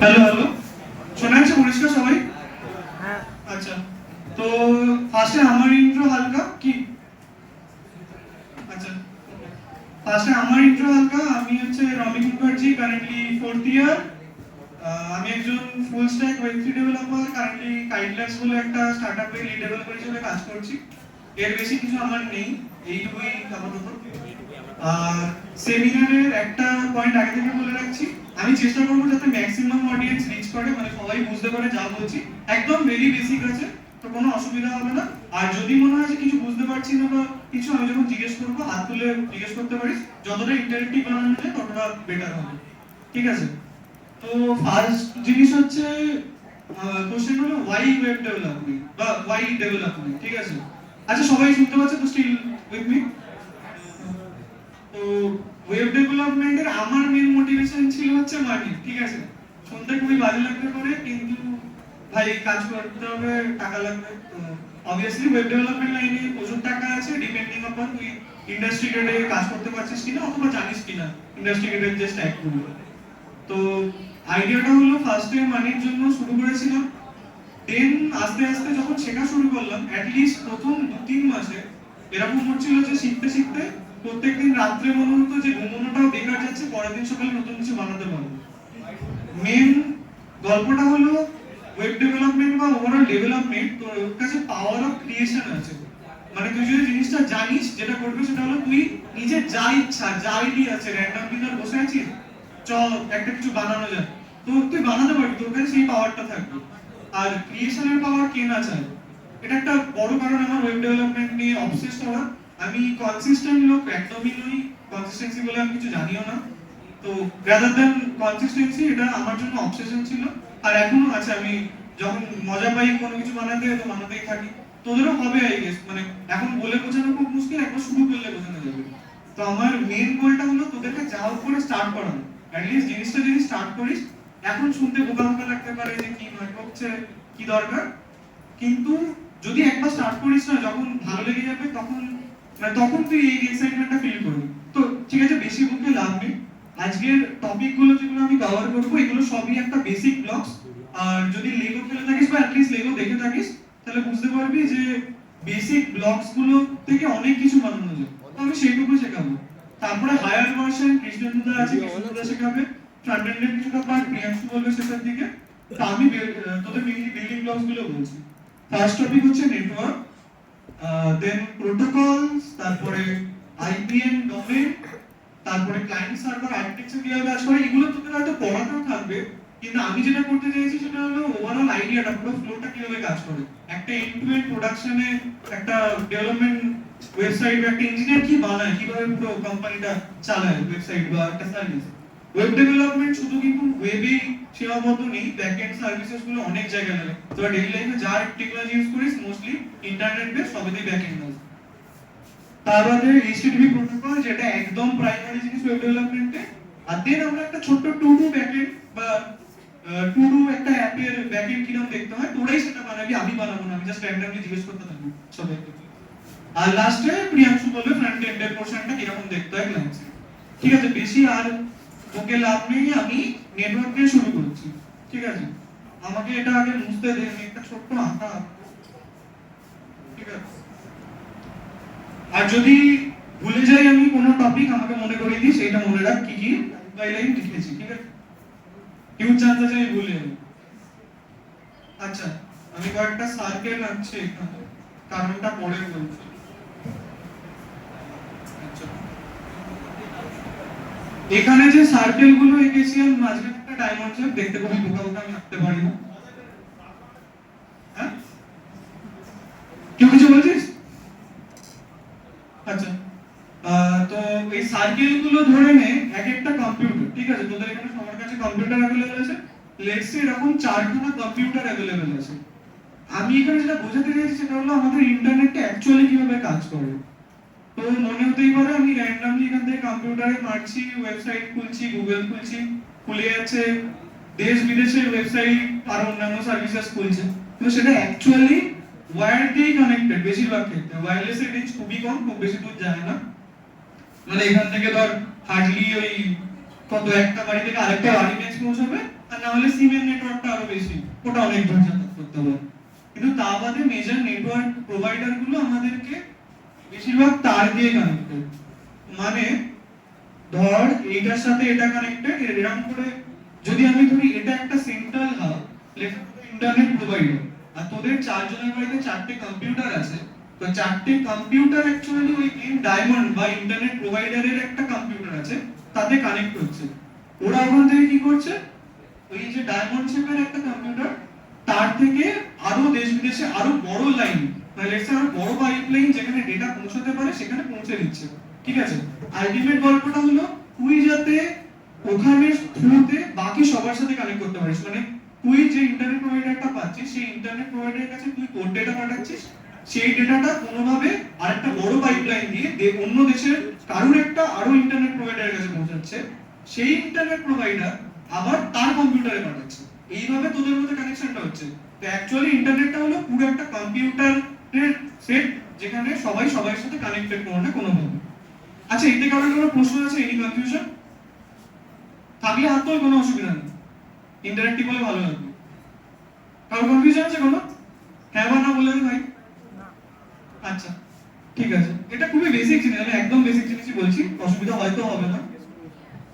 Hello hello, শোনা যাচ্ছে পরিষ্কার সবাই? হ্যাঁ। আচ্ছা, তো ফার্স্টে আমার ইন্ট্রো হালকা কি? আচ্ছা, ফার্স্টে আমার ইন্ট্রো হালকা। আমি হচ্ছে রমিক মুখার্জি, কারেন্টলি 4th ইয়ার। আমি একজন ফুল স্ট্যাক ওয়েব3 ডেভেলপার, কারেন্টলি কাইডল্যাবস বলে একটা স্টার্টআপে লিড ডেভেলপার হিসেবে কাজ করছি। এর বেশি কিছু আমার নেই, এইটুকুই আপাতত। আর সেমিনারের একটা পয়েন্ট আগে থেকে বলে রাখছি, আমি চেষ্টা করবো যাতে ম্যাক্সিমাম অডিয়েন্স রিচ করে, মানে সবাই বুঝতে পারে যা বলছি। একদম ভেরি বেসিক আছে, তো কোনো অসুবিধা হবে না। আর যদি মনে হয় যে কিছু বুঝতে পারছি না বা কিছু, আমি যখন জিজ্ঞেস করবো হাত তুলে জিজ্ঞেস করতে পারিস। যতটা ইন্টারেক্টিভ বানানো যায় ততটা বেটার হবে, ঠিক আছে? তো ফার্স্ট জিনিস হচ্ছে, কোশ্চেন হলো ওয়াই ওয়েব ডেভেলপমেন্ট বা ওয়াই ডেভেলপমেন্ট, ঠিক আছে? আচ্ছা, সবাই শুনতে পাচ্ছে তো স্টিল উইথ মি? তো ওয়েব ডেভেলপমেন্টের আমার মেন মোটিভেশন ছিল হচ্ছে মানি, ঠিক আছে? শুনতে খুবই বাজে লাগতে পারে, কিন্তু ভাই কাজ করতে হবে, টাকা লাগবে। তো অবভিয়াসলি ওয়েব ডেভেলপমেন্ট লাইনে প্রচুর টাকা আছে, ডিপেন্ডিং অন তুই ইন্ডাস্ট্রি গ্রেডে কাজ করতে পারছিস কিনা অথবা জানিস কিনা ইন্ডাস্ট্রি গ্রেডের যে স্ট্যাকগুলো। তো আইডিয়াটা হলো ফার্স্টে মানির জন্য শুরু করেছিলাম। দেন আস্তে আস্তে যখন শেখা শুরু করলাম, অ্যাটলিস্ট প্রথম 2-3 মাসে এরকম হচ্ছিল যে শিখতে শিখতে প্রত্যেকদিন রাত্রে মনে হতো যে ঘুমানোটাও বেকার যাচ্ছে, পরের দিন সকালে নতুন কিছু বানাতে পারবো। মেন গল্পটা হলো ওয়েব ডেভেলপমেন্ট বা ওভারঅল ডেভেলপমেন্ট, তো ওর কাছে পাওয়ার অফ ক্রিয়েশন আছে। মানে তুই যদি জিনিসটা জানিস, যেটা করবে সেটা হলো তুই নিজে যা ইচ্ছা, যা আইডিয়া আছে, র্যান্ডমলি ধর বসে আছিস, চল একটা কিছু বানানো যায়, তো তুই বানাতে পারবি, তোর কাছে সেই পাওয়ারটা থাকবে। আর ক্রিয়েশনের পাওয়ার কে না চায়? এটা একটা বড় কারণ আমার ওয়েব ডেভেলপমেন্ট নিয়ে অবসেসড হওয়া। আমি কনসিস্টেন্ট লোক একদমই নই, কনসিস্টেন্সি বলে আমি কিছু জানিও না। তো রাদার দ্যান কনসিস্টেন্সি, এটা আমার জন্য অবসেশন ছিল, আর এখনো আছে। আমি যখন মজা পাই কোনো কিছু বানাতে, তো বানাতেই থাকি। তোদেরও হবে আই গেস, মানে এখন বলে বোঝানো খুব মুশকিল, একবার শুরু করলে বোঝানো যাবে। তো আমার মেন গোলটা হলো তোদেরকে যা হোক করে স্টার্ট করানো। অ্যাটলিস্ট জিনিসটা যদি স্টার্ট করিস, এখন শুনতে বোকা বোকা লাগতে পারে যে কি নয় হচ্ছে, কি দরকার, কিন্তু যদি একবার স্টার্ট করিস না, যখন ভালো লেগে যাবে তখন, মানে তখন তুই এই এক্সাইটমেন্টটা ফিল করবি। তো ঠিক আছে, বেশি বকে লাভ নেই। আজকের টপিকগুলো যেগুলো আমি কভার করবো, এগুলো সবই একটা বেসিক ব্লকস। আর যদি লেগো খেলে থাকিস বা অ্যাটলিস্ট লেগো দেখে থাকিস, তাহলে বুঝতে পারবি যে বেসিক ব্লকস গুলো থেকে অনেক কিছু বানানো যায়। তো আমি সেইটুকু শেখাবো। তারপরে হায়ার ভার্সন কৃষ্ণেন্দুদা আছে, কৃষ্ণেন্দুদা শেখাবে। ফ্রন্ট এন্ডের কিছুটা পার্ট প্রিয়াংশু বলবে শেষের দিকে। তো আমি তোদের মেইনলি বিল্ডিং ব্লকস গুলো বলছি। ফার্স্ট টপিক হচ্ছে নেটওয়ার্ক, দেন প্রোটোকলস, তারপরে আইপিএন ডোমেইন, তারপরে ক্লায়েন্ট সার্ভার আর্কিটেকচার কিভাবে কাজ করে, এগুলো তোদের হয়তো পড়াতেও থাকবে। কিন্তু আমি যেটা করতে চাইছি সেটা হলো ওভারঅল আইডিয়াটা, পুরো ফ্লোটা কিভাবে কাজ করে। একটা এন্ড টু এন্ড প্রোডাকশনে একটা ডেভেলপমেন্ট ওয়েবসাইট বা একটা ইঞ্জিনিয়ার কি বানায়, কিভাবে পুরো কোম্পানিটা চালায়, ওয়েবসাইট বা একটা সার্ভিস। ওয়েব ডেভেলপমেন্ট শুধু কিন্তু ওয়েবেই সীমাবদ্ধ নেই, ব্যাকএন্ড সার্ভিসেস গুলো অনেক জায়গায় লাগে। তো ডেইলি লাইফে যা টেকনোলজি ইউজ করিস মোস্টলি ইন্টারনেট বেস, সবই ব্যাকএন্ড আছে। তার বাদে এইচটিটিপি প্রোটোকল, যেটা একদম প্রাইমারি জিনিস ওয়েব ডেভেলপমেন্টে। আর দেন আমরা একটা ছোট্ট টু ডু ব্যাকএন্ড বা টু ডু একটা অ্যাপের ব্যাকএন্ড কিরকম দেখতে হয়, তোরাই সেটা বানাবি, আমি বানাবো না, আমি জাস্ট র্যান্ডমলি জিজ্ঞেস করতে থাকবো সবাইকে। আর লাস্টে প্রিয়াংশু বলবে ফ্রন্ট এন্ডের পোরশনটা কিরকম দেখতে হয় ক্লায়েন্টে। ঠিক আছে, বেশি আর ওকে লাভ নেই, আমি নেটওয়ার্ক দিয়ে শুরু করছি, ঠিক আছে? আমাকে এটা আগে মুছতে দে, আমি একটা ছোট্ট আঁকা, ঠিক আছে? আর যদি ভুলে যাই আমি কোনো টপিক, আমাকে মনে করিয়ে দিস, এটা মনে রাখ কি কি লাইন লিখেছি, ঠিক আছে? হিউজ চান্স আছে আমি ভুলে যাবো। আচ্ছা, আমি কয়েকটা সার্কেল আনছি এখানে, কারণটা পরে বলছি। আচ্ছা, এখানে যে সার্কেল গুলো এঁকেছি আমি, মাঝখানে একটা ডায়মন্ড শেপ, দেখতে খুবই বোকা বোকা, আমি আঁকতে পারি না। হ্যাঁ, কেউ কিছু বলছিস? আচ্ছা, তো এই সার্কেল গুলো ধরে নে এক একটা কম্পিউটার, ঠিক আছে? তোদের এখানে সবার কাছে কম্পিউটার অ্যাভেলেবল আছে। লেটস সে এরকম 4খানা কম্পিউটার অ্যাভেলেবল আছে। আমি এখানে যেটা বোঝাতে চাইছি সেটা হলো আমাদের ইন্টারনেটটা অ্যাকচুয়ালি কিভাবে কাজ করে। তো মনে হতেই পারে আমি র্যান্ডমলি এখান থেকে কম্পিউটারে মারছি, ওয়েবসাইট খুলছি, গুগল খুলছি, খুলে যাচ্ছে দেশ বিদেশের ওয়েবসাইট আর অন্যান্য সার্ভিসেস খুলছে। তো সেটা অ্যাকচুয়ালি ওয়্যার দিয়ে কানেক্টেড, বেশিরভাগ ক্ষেত্রে ওয়্যারলেসের রেঞ্জ খুবই কম, খুব বেশি দূর যায় না। মানে এখান থেকে ধর হার্ডলি ওই কত একটা বাড়ি থেকে আরেকটা বাড়ি ম্যাক্স পৌঁছাবে, আর না হলে সিমের নেটওয়ার্কটা আরো বেশি, ওটা অনেক দূর যাতায়াত করতে হবে। কিন্তু তা বাদে মেজর নেটওয়ার্ক প্রোভাইডার গুলো আমাদেরকে বেশিরভাগ তার দিয়ে কানেক্টেড। মানে ধর এইটার সাথে এটা কানেক্টেড, এরকম করে যদি আমি ধরি এটা একটা সেন্ট্রাল হাব, ইন্টারনেট প্রোভাইডার, আর তোদের চারজনের বাড়িতে চারটে কম্পিউটার আছে, তো চারটে কম্পিউটার অ্যাকচুয়ালি ওই মেইন ডায়মন্ড বা ইন্টারনেট প্রোভাইডারের একটা কম্পিউটার আছে তাতে কানেক্ট হচ্ছে। ওরা ওখান থেকে কি করছে, ওই যে ডায়মন্ড শেপের একটা কম্পিউটার, তার থেকে আরো দেশ বিদেশে আরো বড় লাইন, মানে লেটস আরো বড় পাইপলাইন যেখানে ডেটা পৌঁছাতে পারে সেখানে পৌঁছে দিচ্ছে। ঠিক আছে, আলটিমেট গল্পটা হলো তুই যাতে ওখানে থ্রুতে বাকি সবার সাথে কানেক্ট করতে পারিস। মানে তুই যে ইন্টারনেট প্রোভাইডারটা পাচ্ছিস সেই ইন্টারনেট প্রোভাইডারের কাছে তুই তোর ডেটা পাঠাচ্ছিস, সেই ডেটাটা কোনোভাবে আরেকটা বড় পাইপলাইন দিয়ে অন্য দেশের কারোর একটা আরো ইন্টারনেট প্রোভাইডারের কাছে পৌঁছাচ্ছে, সেই ইন্টারনেট প্রোভাইডার আবার তার কম্পিউটারে পাঠাচ্ছে। এইভাবে তোদের মধ্যে কানেকশনটা হচ্ছে। তো অ্যাকচুয়ালি ইন্টারনেটটা হলো পুরো একটা কম্পিউটারের সেট যেখানে সবাই সবার সাথে কানেক্টেড কোনো না কোনো ভাবে। আচ্ছা, এতে কারোর কোনো প্রশ্ন আছে, এনি কনফিউশন থাকলে হাত তোল, কোনো অসুবিধা নেই, ইন্টারেক্টিভ হলে ভালো লাগবে। কারোর কনফিউশন আছে কোনো? হ্যাঁ বা না বলে দে ভাই। আচ্ছা ঠিক আছে, এটা খুবই বেসিক জিনিস, আমি একদম বেসিক জিনিসই বলছি, অসুবিধা হয়তো হবে না।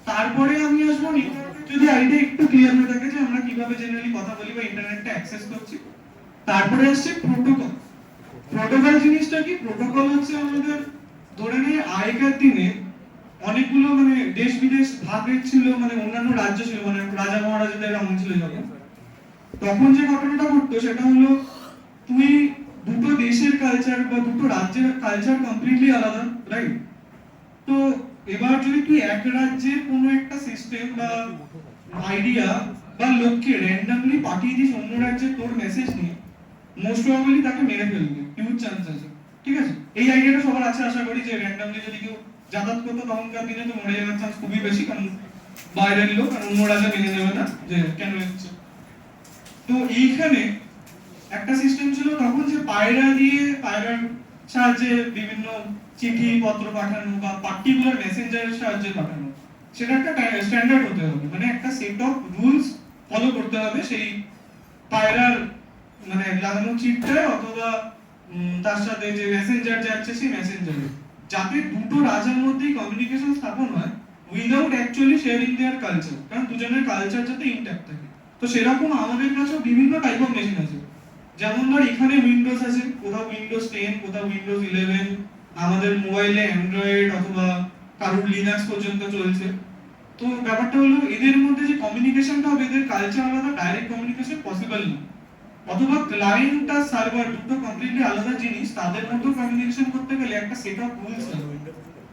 তারপরে আমি আসবো ইন্টারনেট, যদি আইডিয়া একটু ক্লিয়ার হয়ে থাকে যে আমরা কিভাবে জেনারেলি কথা বলি বা ইন্টারনেটটা অ্যাক্সেস করছি। তারপরে আসছে প্রোটোকল। প্রোটোকল জিনিসটা কি? প্রোটোকল হচ্ছে আমাদের ধরে নিয়ে আগেকার দিনে অনেকগুলো মানে দেশ বিদেশ ভাগের ছিল, মানে অন্যান্য রাজ্য ছিল, মানে রাজা মহারাজাদের আমল ছিল যখন, তখন যে ঘটনাটা ঘটতো সেটা হলো তুই দুটো দেশের কালচার বা দুটো রাজ্যের কালচার কমপ্লিটলি আলাদা, রাইট? তো এবার যদি তুই এক রাজ্যের কোনো একটা সিস্টেম বা আইডিয়া বা লোককে র্যান্ডমলি পাঠিয়ে দিস অন্য রাজ্যে তোর মেসেজ নিয়ে, মোস্ট প্রবাবলি তাকে মেরে ফেলবে, হিউজ চান্স আছে। ঠিক আছে, এই আইডিয়াটা সবার আছে আশা করি, যে র্যান্ডমলি যদি কেউ যাতায়াত করতো তখনকার দিনে তো মরে যাওয়ার চান্স খুবই বেশি, কারণ বাইরের লোক আর অন্য রাজা মেনে নেবে না যে কেন এসছে। তো এইখানে একটা সিস্টেম ছিল তখন, যে পায়রা দিয়ে, পায়রার সাহায্যে বিভিন্ন চিঠি পত্র পাঠানো বা পার্টিকুলার মেসেঞ্জারের সাহায্যে পাঠানো, সেটা একটা স্ট্যান্ডার্ড হতে হবে, মানে একটা সেট অফ রুলস ফলো করতে হবে সেই পায়রার মানে লাগানো চিটটায়, অথবা তার সাথে যে মেসেঞ্জার যাচ্ছে সেই মেসেঞ্জারে, যাতে দুটো রাজার মধ্যেই কমিউনিকেশন স্থাপন হয় উইদাউট অ্যাকচুয়ালি শেয়ারিং দেয়ার কালচার, কারণ দুজনের কালচার যাতে ইনট্যাক্ট থাকে। তো সেরকম আমাদের কাছেও বিভিন্ন টাইপ অফ মেশিন আছে, যেমন ধর এখানে উইন্ডোজ আছে, কোথাও উইন্ডোজ 10, কোথাও উইন্ডোজ 11, আমাদের মোবাইলে অ্যান্ড্রয়েড অথবা কারোর লিনাক্স পর্যন্ত চলছে। তো ব্যাপারটা হলো এদের মধ্যে যে কমিউনিকেশনটা হবে, এদের কালচার আলাদা, ডাইরেক্ট কমিউনিকেশন পসিবল না। অথবা ক্লায়েন্ট আর সার্ভার দুটো কমপ্লিটলি আলাদা জিনিস, তাদের মধ্যে কমিউনিকেশন করতে গেলে একটা সেট অফ রুলস লাগবে,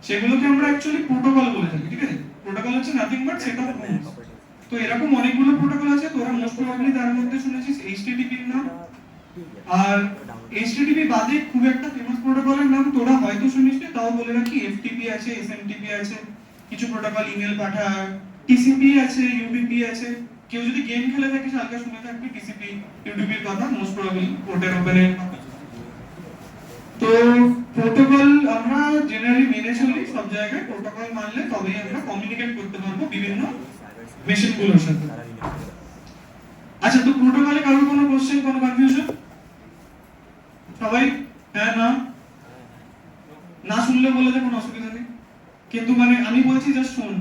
সেগুলোকে আমরা অ্যাকচুয়ালি প্রোটোকল বলে থাকি। ঠিক আছে, প্রোটোকল হচ্ছে nothing but set of rules. তো এরকম অনেকগুলো প্রোটোকল আছে, তোরা মোস্ট প্রবাবলি তার মধ্যে শুনেছিস HTTP এর নাম, আর HTTP বাদে খুব একটা ফেমাস প্রোটোকলের নাম তোরা হয়তো শুনিস না, তাও বলে রাখি, FTP আছে, SMTP আছে, কিছু প্রোটোকল ইমেল পাঠায়, TCP আছে, UDP আছে। কেউ যদি গেম খেলে থাকে হালকা শুনে থাকবি TCP UDP এর কথা, মোস্ট প্রবাবলি পোর্টের ওপেনের কথা। তো প্রোটোকল আমরা জেনারেলি মেনে চলি সব জায়গায়, প্রোটোকল মানলে তবেই আমরা কমিউনিকেট করতে পারবো বিভিন্ন মেশিনগুলোর সাথে। আচ্ছা, তো প্রোটোকলে কারোর কোনো কোশ্চেন, কোনো কনফিউশন? সবাই হ্যাঁ না না শুনলে বলে দে, কোনো অসুবিধা নেই, কিন্তু মানে আমি বলছি জাস্ট শুন।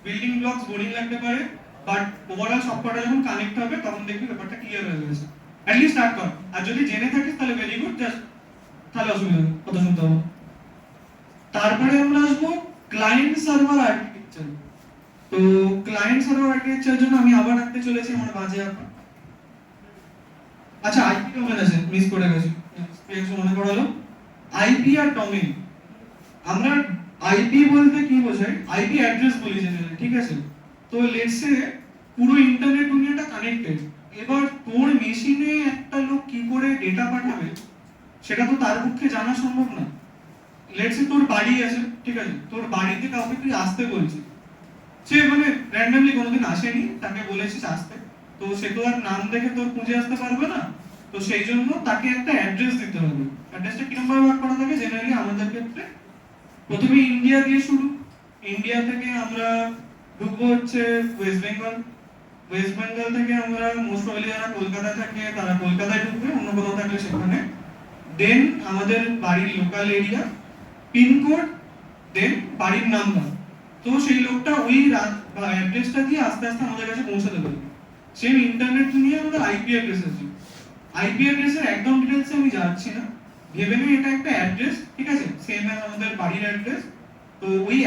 বিল্ডিং ব্লকস বোরিং লাগতে পারে, বাট ওভারঅল সবকটা যখন কানেক্ট হবে তখন দেখবি ব্যাপারটা ক্লিয়ার হয়ে গেছে। অ্যাট লিস্ট স্টার্ট কর, আর যদি জেনে থাকিস তাহলে ভেরি গুড, জাস্ট তাহলে অসুবিধা নেই, কথা শুনতে হবে। তারপরে আমরা আসবো ক্লায়েন্ট সার্ভার আর্কিটেকচার। তো ক্লায়েন্ট সার্ভার আর্কিটেকচার জন্য আমি আবার আনতে চলেছি আমার বাজে আপা। আচ্ছা, আইপি ডোমেন আছে, মিস করে গেছি, একটু মনে করালো। আইপি আর ডোমেন, আমরা আইপি বলতে কি বোঝাই? আইপি অ্যাড্রেস বলি জেনারেলি, ঠিক আছে? তো লেটস সে পুরো ইন্টারনেট দুনিয়াটা কানেক্টেড, এবার তোর মেশিনে একটা লোক কি করে ডেটা পাঠাবে সেটা তো তার পক্ষে জানা সম্ভব না। লেটস সে তোর বাড়ি আছে, ঠিক আছে, তোর বাড়িতে কাউকে তুই আসতে বলছিস, সে মানে র্যান্ডমলি কোনোদিন আসেনি, তাকে বলেছিস আসতে, তো সে তো আর নাম দেখে তোর খুঁজে আসতে পারবে না। তো সেই জন্য তাকে একটা অ্যাড্রেস দিতে হবে। অ্যাড্রেসটা কিরকম ভাবে ভাগ করা থাকে জেনারেলি আমাদের ক্ষেত্রে? প্রথমে ইন্ডিয়া দিয়ে শুরু, ইন্ডিয়া থেকে আমরা ঢুকবো হচ্ছে ওয়েস্ট বেঙ্গল। ওয়েস্ট বেঙ্গল থেকে আমরা মোস্ট প্রবাবলি যারা কলকাতায় থাকে তারা কলকাতায় ঢুকবে, অন্য কোথাও থাকলে সেখানে। দেন আমাদের বাড়ির লোকাল এরিয়া, পিনকোড, দেন বাড়ির নাম্বার। তো সেই লোকটা ওই অ্যাড্রেসটা দিয়ে আস্তে আস্তে আমাদের কাছে পৌঁছাতে পারবে। সেম ইন্টারনেট দুনিয়া আমাদের আইপি অ্যাড্রেস আছে। আইপি অ্যাড্রেসের একদম ডিটেলসে আমি যাচ্ছি না, ভেবে নিন এটা একটা অ্যাড্রেস, ঠিক আছে, সেম অ্যাজ আমাদের বাড়ির অ্যাড্রেস। তো ওই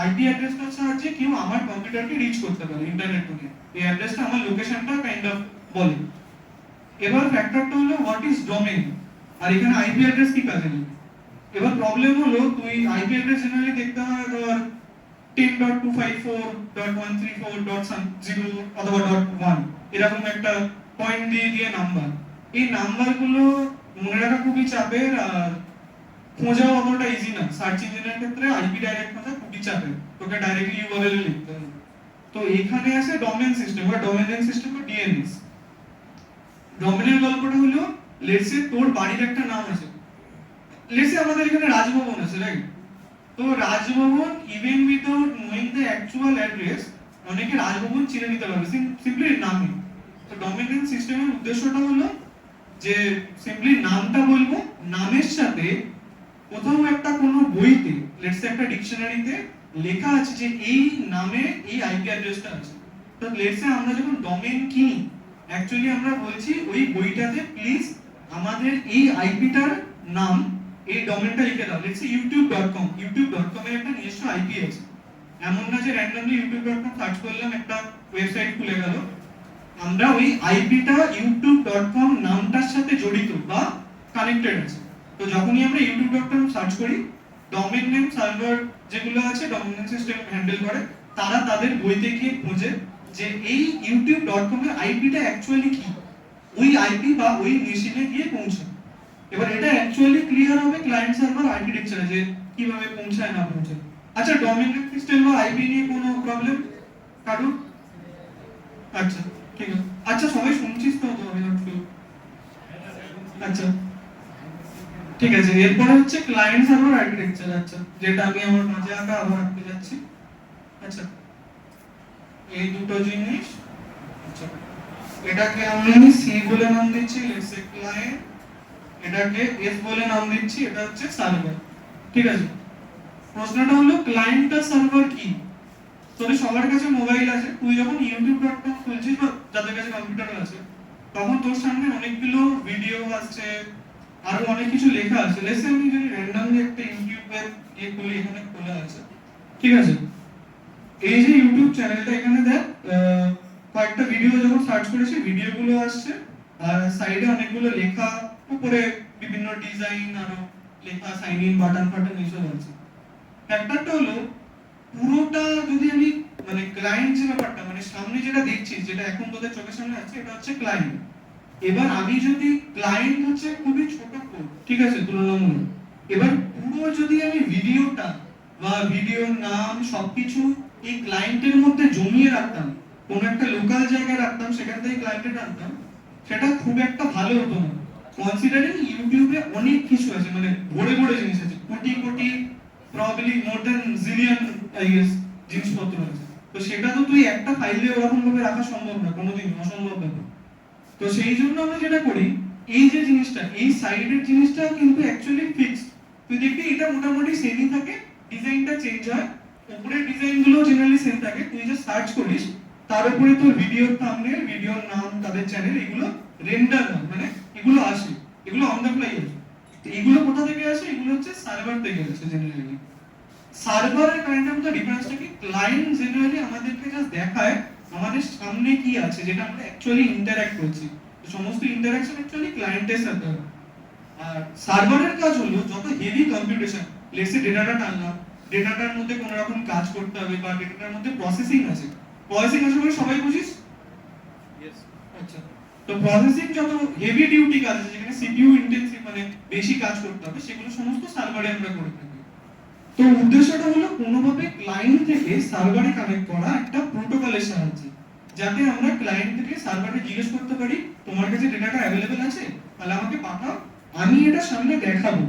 আইপি অ্যাড্রেসটার সাহায্যে কেউ আমার কম্পিউটারকে রিচ করতে পারে ইন্টারনেট দুনিয়া। এই অ্যাড্রেসটা আমার লোকেশনটা কাইন্ড অফ বলে। এবার ফ্যাক্টরটা হলো হোয়াট ইজ ডোমেইন, আর এখানে আইপি অ্যাড্রেস কি কাজে লাগে। এবার প্রবলেম হলো তুই আইপি অ্যাড্রেস জেনারেলি দেখতে হয় ধর 10.254.134.0 অথবা .1 এরকম একটা পয়েন্ট দিয়ে দিয়ে নাম্বার। এই নাম্বারগুলো মনে রাখা খুবই চাপের, আর খোঁজাও অতটা ইজি না। সার্চ ইঞ্জিনের ক্ষেত্রে আইপি ডাইরেক্ট খোঁজা খুবই চাপের, তোকে ডাইরেক্টলি ইউআরএল লিখতে হবে। তো এখানে আছে ডোমেইন সিস্টেম বা ডোমেইন সিস্টেম বা ডিএনএস। ডোমেইনের গল্পটা হলো লেটস সে তোর বাড়ির একটা নাম আছে, লেটস সে আমাদের এখানে রাজভবন আছে, রাইট? তো Raj Bhavan even without knowing the actual address অনেকে রাজভবন চিনে নিতে পারবে সিম্পলি নামে। তো ডোমেইন সিস্টেমের উদ্দেশ্যটা হলো যে সিম্পলি নামটা বলবো, নামের সাথে কোথাও একটা কোনো বইতে লেটস সে একটা ডিকশনারিতে লেখা আছে যে এই নামে এই আইপি অ্যাড্রেসটা আছে। তো লেটস সে আমরা যখন ডোমেইন কিনি অ্যাকচুয়ালি আমরা বলছি ওই বইটাতে প্লিজ আমাদের এই আইপিটার নাম এই ডোমেইনটা লিখে দাও। লেটস সে youtube.com, youtube.com এর একটা নিজস্ব আইপি আছে। এমন না যে র্যান্ডমলি youtube.com সার্চ করলাম একটা ওয়েবসাইট খুলে গেল। আমরা ওই আইপিটা youtube.com নামটার সাথে জড়িত বা কানেক্টেড আছে। তো যখনই আমরা youtube.com সার্চ করি, ডোমেইন নেম সার্ভার যেগুলো আছে ডোমেইন সিস্টেম হ্যান্ডেল করে, তারা তাদের বইতে গিয়ে খোঁজে যে এই youtube.com এর আইপিটা অ্যাকচুয়ালি কি, ওই আইপি বা ওই মেশিনে গিয়ে পৌঁছায়। এবার এটা অ্যাকচুয়ালি ক্লিয়ার হবে ক্লায়েন্ট সার্ভার আর্কিটেকচারে যে কিভাবে পৌঁছায় না পৌঁছায়। আচ্ছা, ডোমেইন সিস্টেম বা আইপি নিয়ে কোনো প্রবলেম কারণ? আচ্ছা ঠিক আছে। আচ্ছা সবাই শুনছিস তো? আমি একটু আচ্ছা ঠিক আছে। এরপরে হচ্ছে ক্লায়েন্ট সার্ভার আর্কিটেকচার, আচ্ছা যেটা আমি আমার মাঝে আঁকা আবার আঁকতে যাচ্ছি। আচ্ছা এই দুটো জিনিস, আচ্ছা এটাকে আমি সি বলে নাম দিচ্ছি লেটস সে ক্লায়েন্ট, এটাকে এফ বলে নাম দিচ্ছি, এটা হচ্ছে সার্ভার, ঠিক আছে। প্রশ্নটা হলো ক্লায়েন্ট আর সার্ভার কি? তোদের সবার কাছে মোবাইল আছে, তুই যখন youtube.com খুলছিস বা যাদের কাছে কম্পিউটার আছে তখন তোর সামনে অনেকগুলো ভিডিও আসছে, আরো অনেক কিছু লেখা আছে। লেটস আমি যদি র্যান্ডমলি একটা ইউটিউবের খুলি, এখানে খোলা আছে, ঠিক আছে। এই যে ইউটিউব চ্যানেলটা, এখানে দেখ কয়েকটা ভিডিও যখন সার্চ করেছি ভিডিওগুলো আসছে, আর সাইডে অনেকগুলো লেখা, উপরে বিভিন্ন ডিজাইন আরো লেখা, সাইন ইন বাটন ফাটন এইসব আছে। ফ্যাক্টরটা হলো পুরোটা যদি আমি মানে ক্লায়েন্ট যে ব্যাপারটা মানে সামনে যেটা দেখছিস, যেটা এখন তোদের চোখের সামনে আছে, এটা হচ্ছে ক্লায়েন্ট। এবার আমি যদি ক্লায়েন্ট হচ্ছে খুবই ছোট কোড, ঠিক আছে, তুলনামূলক। এবার পুরো যদি আমি ভিডিওটা বা ভিডিওর নাম সবকিছু এই ক্লায়েন্টের মধ্যে জমিয়ে রাখতাম, কোনো একটা লোকাল জায়গায় রাখতাম, সেখান থেকে ক্লায়েন্টে রাখতাম, সেটা খুব একটা ভালো হতো না। কনসিডারিং ইউটিউবে অনেক কিছু আছে, মানে ভরে ভরে জিনিস আছে, crore crore probably more than zillion I guess জিনিসপত্র আছে। তো সেটা তো তুই একটা ফাইলে ওরকম ভাবে রাখা সম্ভব না, কোনোদিন অসম্ভব ব্যাপার। তো সেই জন্য আমরা যেটা করি, এই যে জিনিসটা, এই সাইডের জিনিসটা কিন্তু অ্যাকচুয়ালি ফিক্সড। তুই দেখবি এটা মোটামুটি সেমই থাকে, ডিজাইনটা চেঞ্জ হয়, উপরের ডিজাইনগুলো জেনারেলি সেম থাকে। তুই যে সার্চ করিস তার উপরে তোর ভিডিওর থাম্বনেল, ভিডিওর নাম, তাদের চ্যানেল, এগুলো রেন্ডার হয়, মানে এগুলো আসে, এগুলো অন দ্য ফ্লাই আসে। তো এগুলো কোথা থেকে আসে? এগুলো হচ্ছে সার্ভার থেকে আসে জেনারেলি। সার্ভার আর ক্লায়েন্টের মধ্যে ডিফারেন্সটা কি? ক্লায়েন্ট জেনারেলি আমাদেরকে জাস্ট দেখায় আমাদের সামনে কি আছে, যেটা আমরা অ্যাকচুয়ালি ইন্টারঅ্যাক্ট করছি। তো সমস্ত ইন্টারঅ্যাকশন অ্যাকচুয়ালি ক্লায়েন্টের সাথে হয়। আর সার্ভারের কাজ হলো যত হেভি কম্পিউটেশন, লেটস সে ডেটাটা টানলাম, ডেটাটার মধ্যে কোনো রকম কাজ করতে হবে বা ডেটাটার মধ্যে প্রসেসিং আছে। প্রসেসিং আছে বলে সবাই বুঝিস? ইয়েস। আচ্ছা, তো প্রসেসিং যত হেভি ডিউটি কাজ আছে, যেখানে সিপিইউ ইন্টেনসিভ মানে বেশি কাজ করতে হবে, সেগুলো সমস্ত সার্ভারে আমরা করে থাকি। তো উদ্দেশ্যটা হলো কোনোভাবে ক্লায়েন্ট থেকে সার্ভারে কানেক্ট করা একটা প্রোটোকলের সাহায্যে, যাতে আমরা ক্লায়েন্ট থেকে সার্ভারে জিজ্ঞেস করতে পারি তোমার কাছে ডেটাটা অ্যাভেলেবল আছে, তাহলে আমাকে পাঠাও, আমি এটা সামনে দেখাবো।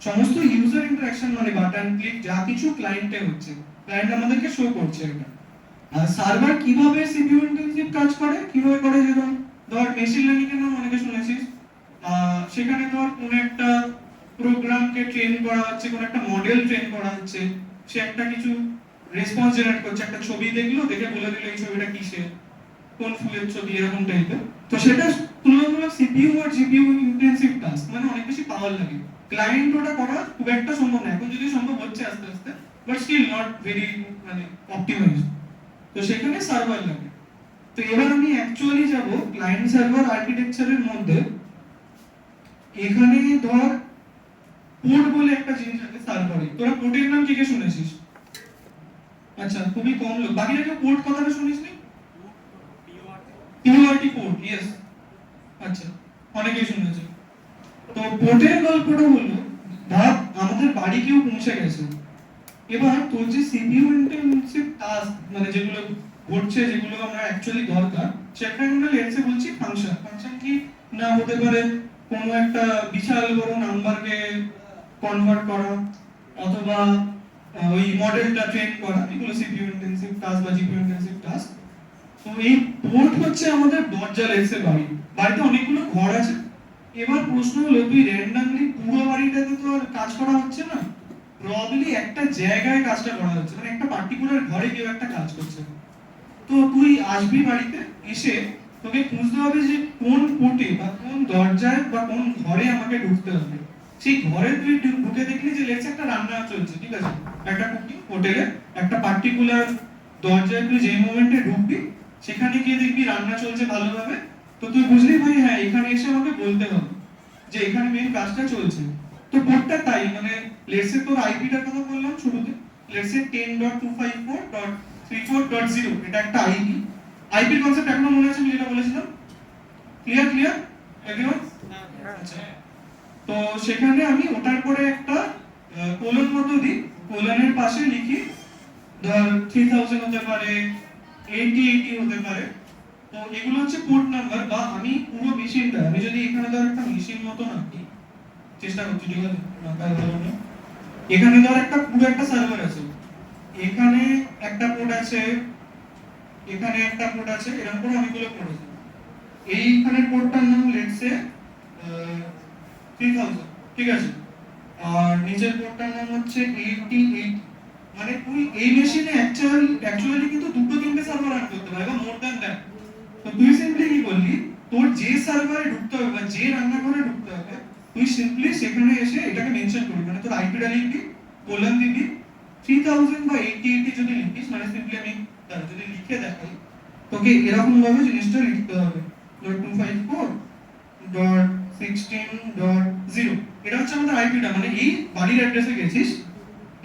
সমস্ত ইউজার ইন্টারঅ্যাকশন মানে বাটন ক্লিক যা কিছু ক্লায়েন্টে হচ্ছে, ক্লায়েন্ট আমাদেরকে শো করছে এটা। আর সার্ভার কিভাবে সিপিইউ ইন্টেনসিভ কাজ করে, কিভাবে করে, যেরকম ধর মেশিন লার্নিং এর নাম অনেকে শুনেছিস, সেখানে ধর কোন একটা প্রোগ্রামকে ট্রেন করা হচ্ছে, কোন একটা মডেল ট্রেন করা হচ্ছে, সে একটা কিছু রেসপন্স জেনারেট করছে, একটা ছবি দেখলো, দেখে বলে দিল এই ছবিটা কিসের, কোন ফুলের ছবি, এরকম টাইপের। তো সেটা তুলনামূলক সিপিইউ আর জিপিইউ ইন্টেনসিভ টাস্ক, মানে অনেক বেশি পাওয়ার লাগে। ক্লায়েন্ট ওটা করা খুব একটা সম্ভব না, এখন যদি সম্ভব হচ্ছে আস্তে আস্তে, বাট স্টিল নট ভেরি মানে অপটিমাইজড। তো সেখানে সার্ভার লাগে। তো এবার আমি অ্যাকচুয়ালি যাব ক্লায়েন্ট সার্ভার আর্কিটেকচারের মধ্যে। এখানে ধর পোর্ট বলে একটা জিনিস আছে সার্ভারে, তোরা পোর্টের নাম কি কে শুনেছিস? আচ্ছা, খুবই কম লোক, বাকিরা কেউ পোর্ট কথাটা শুনিসনি? পিওআরটি পোর্ট, ইয়েস। আচ্ছা, অনেকেই শুনেছে। তো পোর্টের গল্পটা হলো, ভাব আমাদের বাড়ি কেউ পৌঁছে গেছে, এবার তোর যে সিপিইউ ইন্টেনসিভ টাস্ক, মানে যেগুলো ঘটছে, যেগুলো আমরা অ্যাকচুয়ালি দরকার, সেখানে আমরা লেটসে বলছি ফাংশন। ফাংশন কি না হতে পারে কোনো একটা বিশাল বড় নাম্বারকে কনভার্ট করা, অথবা ওই মডেলটা ট্রেন করা, এগুলো সিপিইউ ইন্টেনসিভ টাস্ক বা জিপিইউ ইন্টেনসিভ টাস্ক। তো এই পোর্ট হচ্ছে আমাদের দরজা, লেটসে বাড়িতে অনেকগুলো ঘর আছে। এবার প্রশ্ন হলো, তুই র্যান্ডমলি পুরো বাড়িটাতে তো আর কাজ করা হচ্ছে না, প্রবাবলি একটা জায়গায় কাজটা করা হচ্ছে, মানে একটা পার্টিকুলার ঘরে কেউ একটা কাজ করছে। তো তুই আসবি বাড়িতে, এসে তোকে বুঝতে হবে যে কোন পোর্টে বা কোন দরজায় বা কোন ঘরে আমাকে ঢুকতে হবে। সেই ঘরে তুই ঢুকে দেখলি যে লেটস একটা রান্না চলছে, ঠিক আছে, একটা কুকিং হোটেলে একটা পার্টিকুলার দরজায় তুই যে মোমেন্টে ঢুকবি, সেখানে গিয়ে দেখবি রান্না চলছে ভালোভাবে। তো তুই বুঝলি ভাই, হ্যাঁ এখানে এসে আমাকে বলতে হবে যে এখানে মেইন কাজটা চলছে। তো পোর্টটা তাই, মানে লেটস সে তোর আইপিটার কথা বললাম শুরুতে, লেটস সে 10.254.34.0, এটা একটা আইপি। আইপির কনসেপ্ট এখনো মনে আছে, যেটা বলেছিলাম? Clear clear everyone? আচ্ছা, তো সেখানে আমি ওটার পরে একটা কোলন মতো দিই, কোলনের পাশে লিখি ধর 3000 হতে পারে, 8080 হতে পারে। তো এগুলো হচ্ছে পোর্ট নাম্বার। বা আমি পুরো মেশিনটা, আমি যদি এখানে ধর একটা মেশিন মতো আঁকি, চেষ্টা করছি, ঠিক আছে, এখানে ধর একটা পুরো একটা সার্ভার আছে, এখানে একটা পোর্ট আছে, এখানে একটা পোর্ট আছে, এরকম করে অনেকগুলো পোর্ট আছে। এইখানের পোর্টটার নাম লেটস সে 3000, ঠিক আছে, আর নিচের পোর্টটার নাম হচ্ছে 88। মানে তুই এই মেশিনে অ্যাকচুয়ালি কিন্তু দুটো তিনটে সার্ভার রান করতে পারবে, বা মোর দ্যান দ্যাট। তো তুই সিম্পলি কি করলি, তোর যে সার্ভারে ঢুকতে হবে বা যে রান্নাঘরে ঢুকতে হবে, তুই সিম্পলি সেখানে এসে এটাকে মেনশন করবি, মানে তোর আইপিটা লিখবি, কোলন দিবি, 3000 বা 8080 যদি লিখিস, মানে সিম্পলি আমি যদি লিখে দেখাই তোকে, এরকম ভাবে জিনিসটা লিখতে হবে, 254.16.0। এটা হচ্ছে আমাদের আইপিটা, মানে এই বাড়ির অ্যাড্রেসে গেছিস,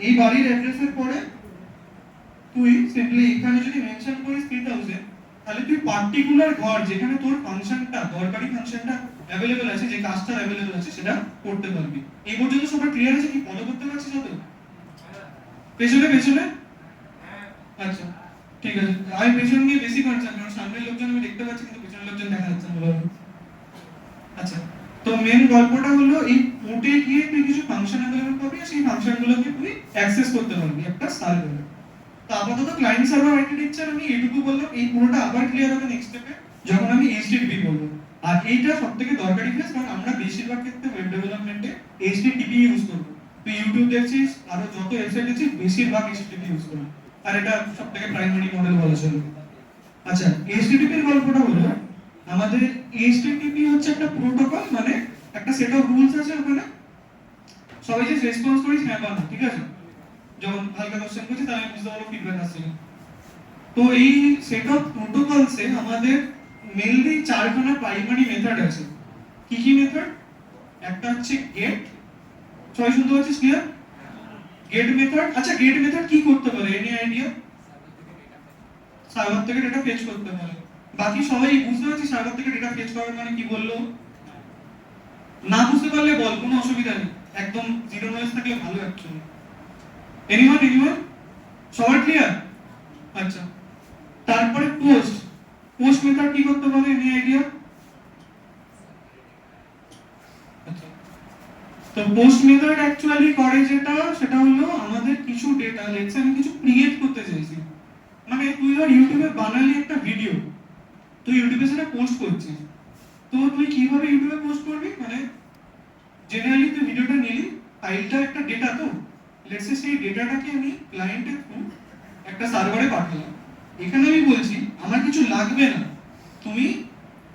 এই বাড়ির অ্যাড্রেসের পরে তুই সিম্পলি এখানে যদি মেনশন করিস 3000, তাহলে তুই পার্টিকুলার ঘর যেখানে তোর ফাংশনটা, দরকারি ফাংশনটা অ্যাভেলেবল আছে, যে কাজটা অ্যাভেলেবল আছে, সেটা করতে পারবি। এই পর্যন্ত সবাই ক্লিয়ার আছে? কি ফলো করতে পারছিস তো? পেছনে পেছনে? আচ্ছা, ঠিক আছে। আমি পেছন নিয়ে বেশি কনসার্ন, কারণ সামনের লোকজন আমি দেখতে পাচ্ছি কিন্তু পেছনের লোকজন দেখা যাচ্ছে না। আচ্ছা, তো মেন গল্পটা হলো, এই পোর্টে গিয়ে তুই কিছু ফাংশন অ্যাভেলেবল পাবি, আর সেই ফাংশনগুলোকে তুই অ্যাক্সেস করতে পারবি একটা সার্ভারে। তো আপাতত ক্লায়েন্ট সার্ভার আর্কিটেকচার আমি এইটুকু বললাম। এই পুরোটা আবার ক্লিয়ার হবে নেক্সট স্টেপে, যখন আমি এইচটিটিপি বলবো। আর এইটা সবথেকে দরকারি ফেজ, কারণ আমরা বেশিরভাগ ক্ষেত্রে ওয়েব ডেভেলপমেন্টে এইচটিটিপি ইউজ করব। তুই ইউটিউব দেখছিস, আরো যত ওয়েবসাইট দেখছিস, বেশিরভাগ এইচটিটিপি ইউজ করব, আর এটা সবথেকে প্রাইমারি মডেল বলা চলে। আচ্ছা, এইচটিটিপির গল্পটা হলো, আমাদের এইচটিটিপি হচ্ছে একটা প্রোটোকল, মানে একটা সেট অফ রুলস আছে ওখানে, সবাই যে রেসপন্স করিস হ্যাঁ বা না, ঠিক আছে, যখন হালকা কোশ্চেন করছি তাহলে বুঝতে পারবো ফিডব্যাক আসছে। তো এই সেট অফ প্রোটোকলসে আমাদের মেইনলি চারখানা প্রাইমারি মেথড আছে। কি কি মেথড? একটা হচ্ছে গেট, সবাই শুনতে পাচ্ছিস? ক্লিয়ার? Get method. আচ্ছা, গেট মেথড কি করতে পারে, এনি আইডিয়া? সার্ভার থেকে ডেটা ফেচ করতে পারে। বাকি সবাই বুঝতে পারছিস সার্ভার থেকে ডেটা ফেচ করার মানে কি? বললো না, বুঝতে পারলে বল, কোনো অসুবিধা নেই, একদম জিরো নলেজ থাকলে ভালো। অ্যাকচুয়ালি এনিওয়ান সবার ক্লিয়ার? আচ্ছা, তারপরে পোস্ট। পোস্ট মেথড কি করতে পারে, এনি আইডিয়া? আচ্ছা, তো পোস্ট মেথড অ্যাকচুয়ালি করে যেটা, সেটা হলো আমাদের কিছু ডেটা, লেটস আমি কিছু ক্রিয়েট করতে চাইছি, মানে তুই ধর ইউটিউবে বানালি একটা ভিডিও, তুই ইউটিউবে সেটা পোস্ট করছিস, তো তুই কিভাবে ইউটিউবে পোস্ট করবি? মানে জেনারেলি তুই ভিডিওটা নিলি, ফাইলটা একটা ডেটা, তো লেটস সে সেই ডেটাটাকে আমি ক্লায়েন্টের থ্রু একটা সার্ভারে পাঠালাম। এখানে আমি বলছি আমার কিছু লাগবে না, তুমি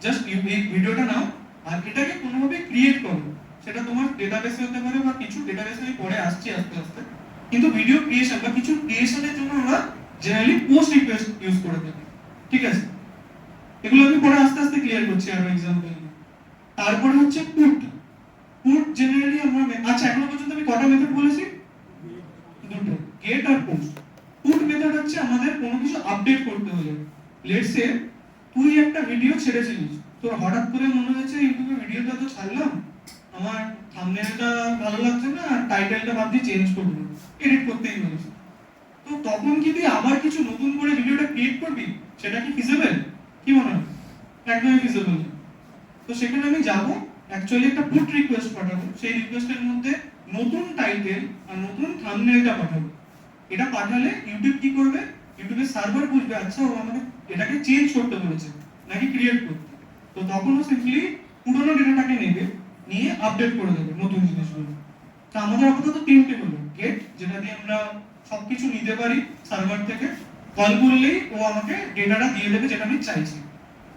জাস্ট এই ভিডিওটা নাও আর এটাকে কোনোভাবে ক্রিয়েট করো, সেটা তোমার ডেটাবেসে হতে পারে বা কিছু ডেটাবেসে আমি পরে আসছি আস্তে আস্তে। কিন্তু ভিডিও ক্রিয়েশন বা কিছু ক্রিয়েশনের জন্য আমরা জেনারেলি পোস্ট রিকোয়েস্ট ইউজ করে থাকি, ঠিক আছে? এগুলো আমি পরে আস্তে আস্তে ক্লিয়ার করছি আরো এক্সাম্পল। তারপরে হচ্ছে পুট। পুট জেনারেলি আমরা আচ্ছা এখনো পর্যন্ত আমি কটা মেথড বলেছি? দুটো, গেট আর পোস্ট। পুট মেথড হচ্ছে আমাদের কোনো কিছু আপডেট করতে হলে, লেটস সে তুই একটা ভিডিও ছেড়েছিলিস, তোর হঠাৎ করে মনে হয়েছে ইউটিউবে ভিডিওটা তো ছাড়লাম, আমার থাম্বনেলটা ভালো লাগছে না আর টাইটেলটা ভাবছি চেঞ্জ করব, এডিট করতেই বলেছি, তো তখন কি তুই আবার কিছু নতুন করে ভিডিওটা ক্রিয়েট করবি? সেটা কি ফিজিবল? কি মনে হয়? একদমই ফিজিবল না। তো সেখানে আমি যাব, অ্যাকচুয়ালি একটা পুট রিকোয়েস্ট পাঠাবো, সেই রিকোয়েস্টের মধ্যে নতুন টাইটেল আর নতুন থাম্বনেলটা পাঠাবো। এটা পাঠালে ইউটিউব কি করবে? ইউটিউবের সার্ভার বুঝবে আচ্ছা ও আমাকে এটাকে চেঞ্জ করতে বলেছে নাকি ক্রিয়েট করতে, তো তখন ও সিম্পলি পুরোনো ডেটাটাকে নেবে, নিয়ে আপডেট করে দেবে নতুন জিনিসগুলো। তো আমাদের আপাতত তিনটে হলো, গেট যেটা দিয়ে আমরা সবকিছু নিতে পারি সার্ভার থেকে, কল করলেই ও আমাকে ডেটাটা দিয়ে দেবে যেটা আমি চাইছি,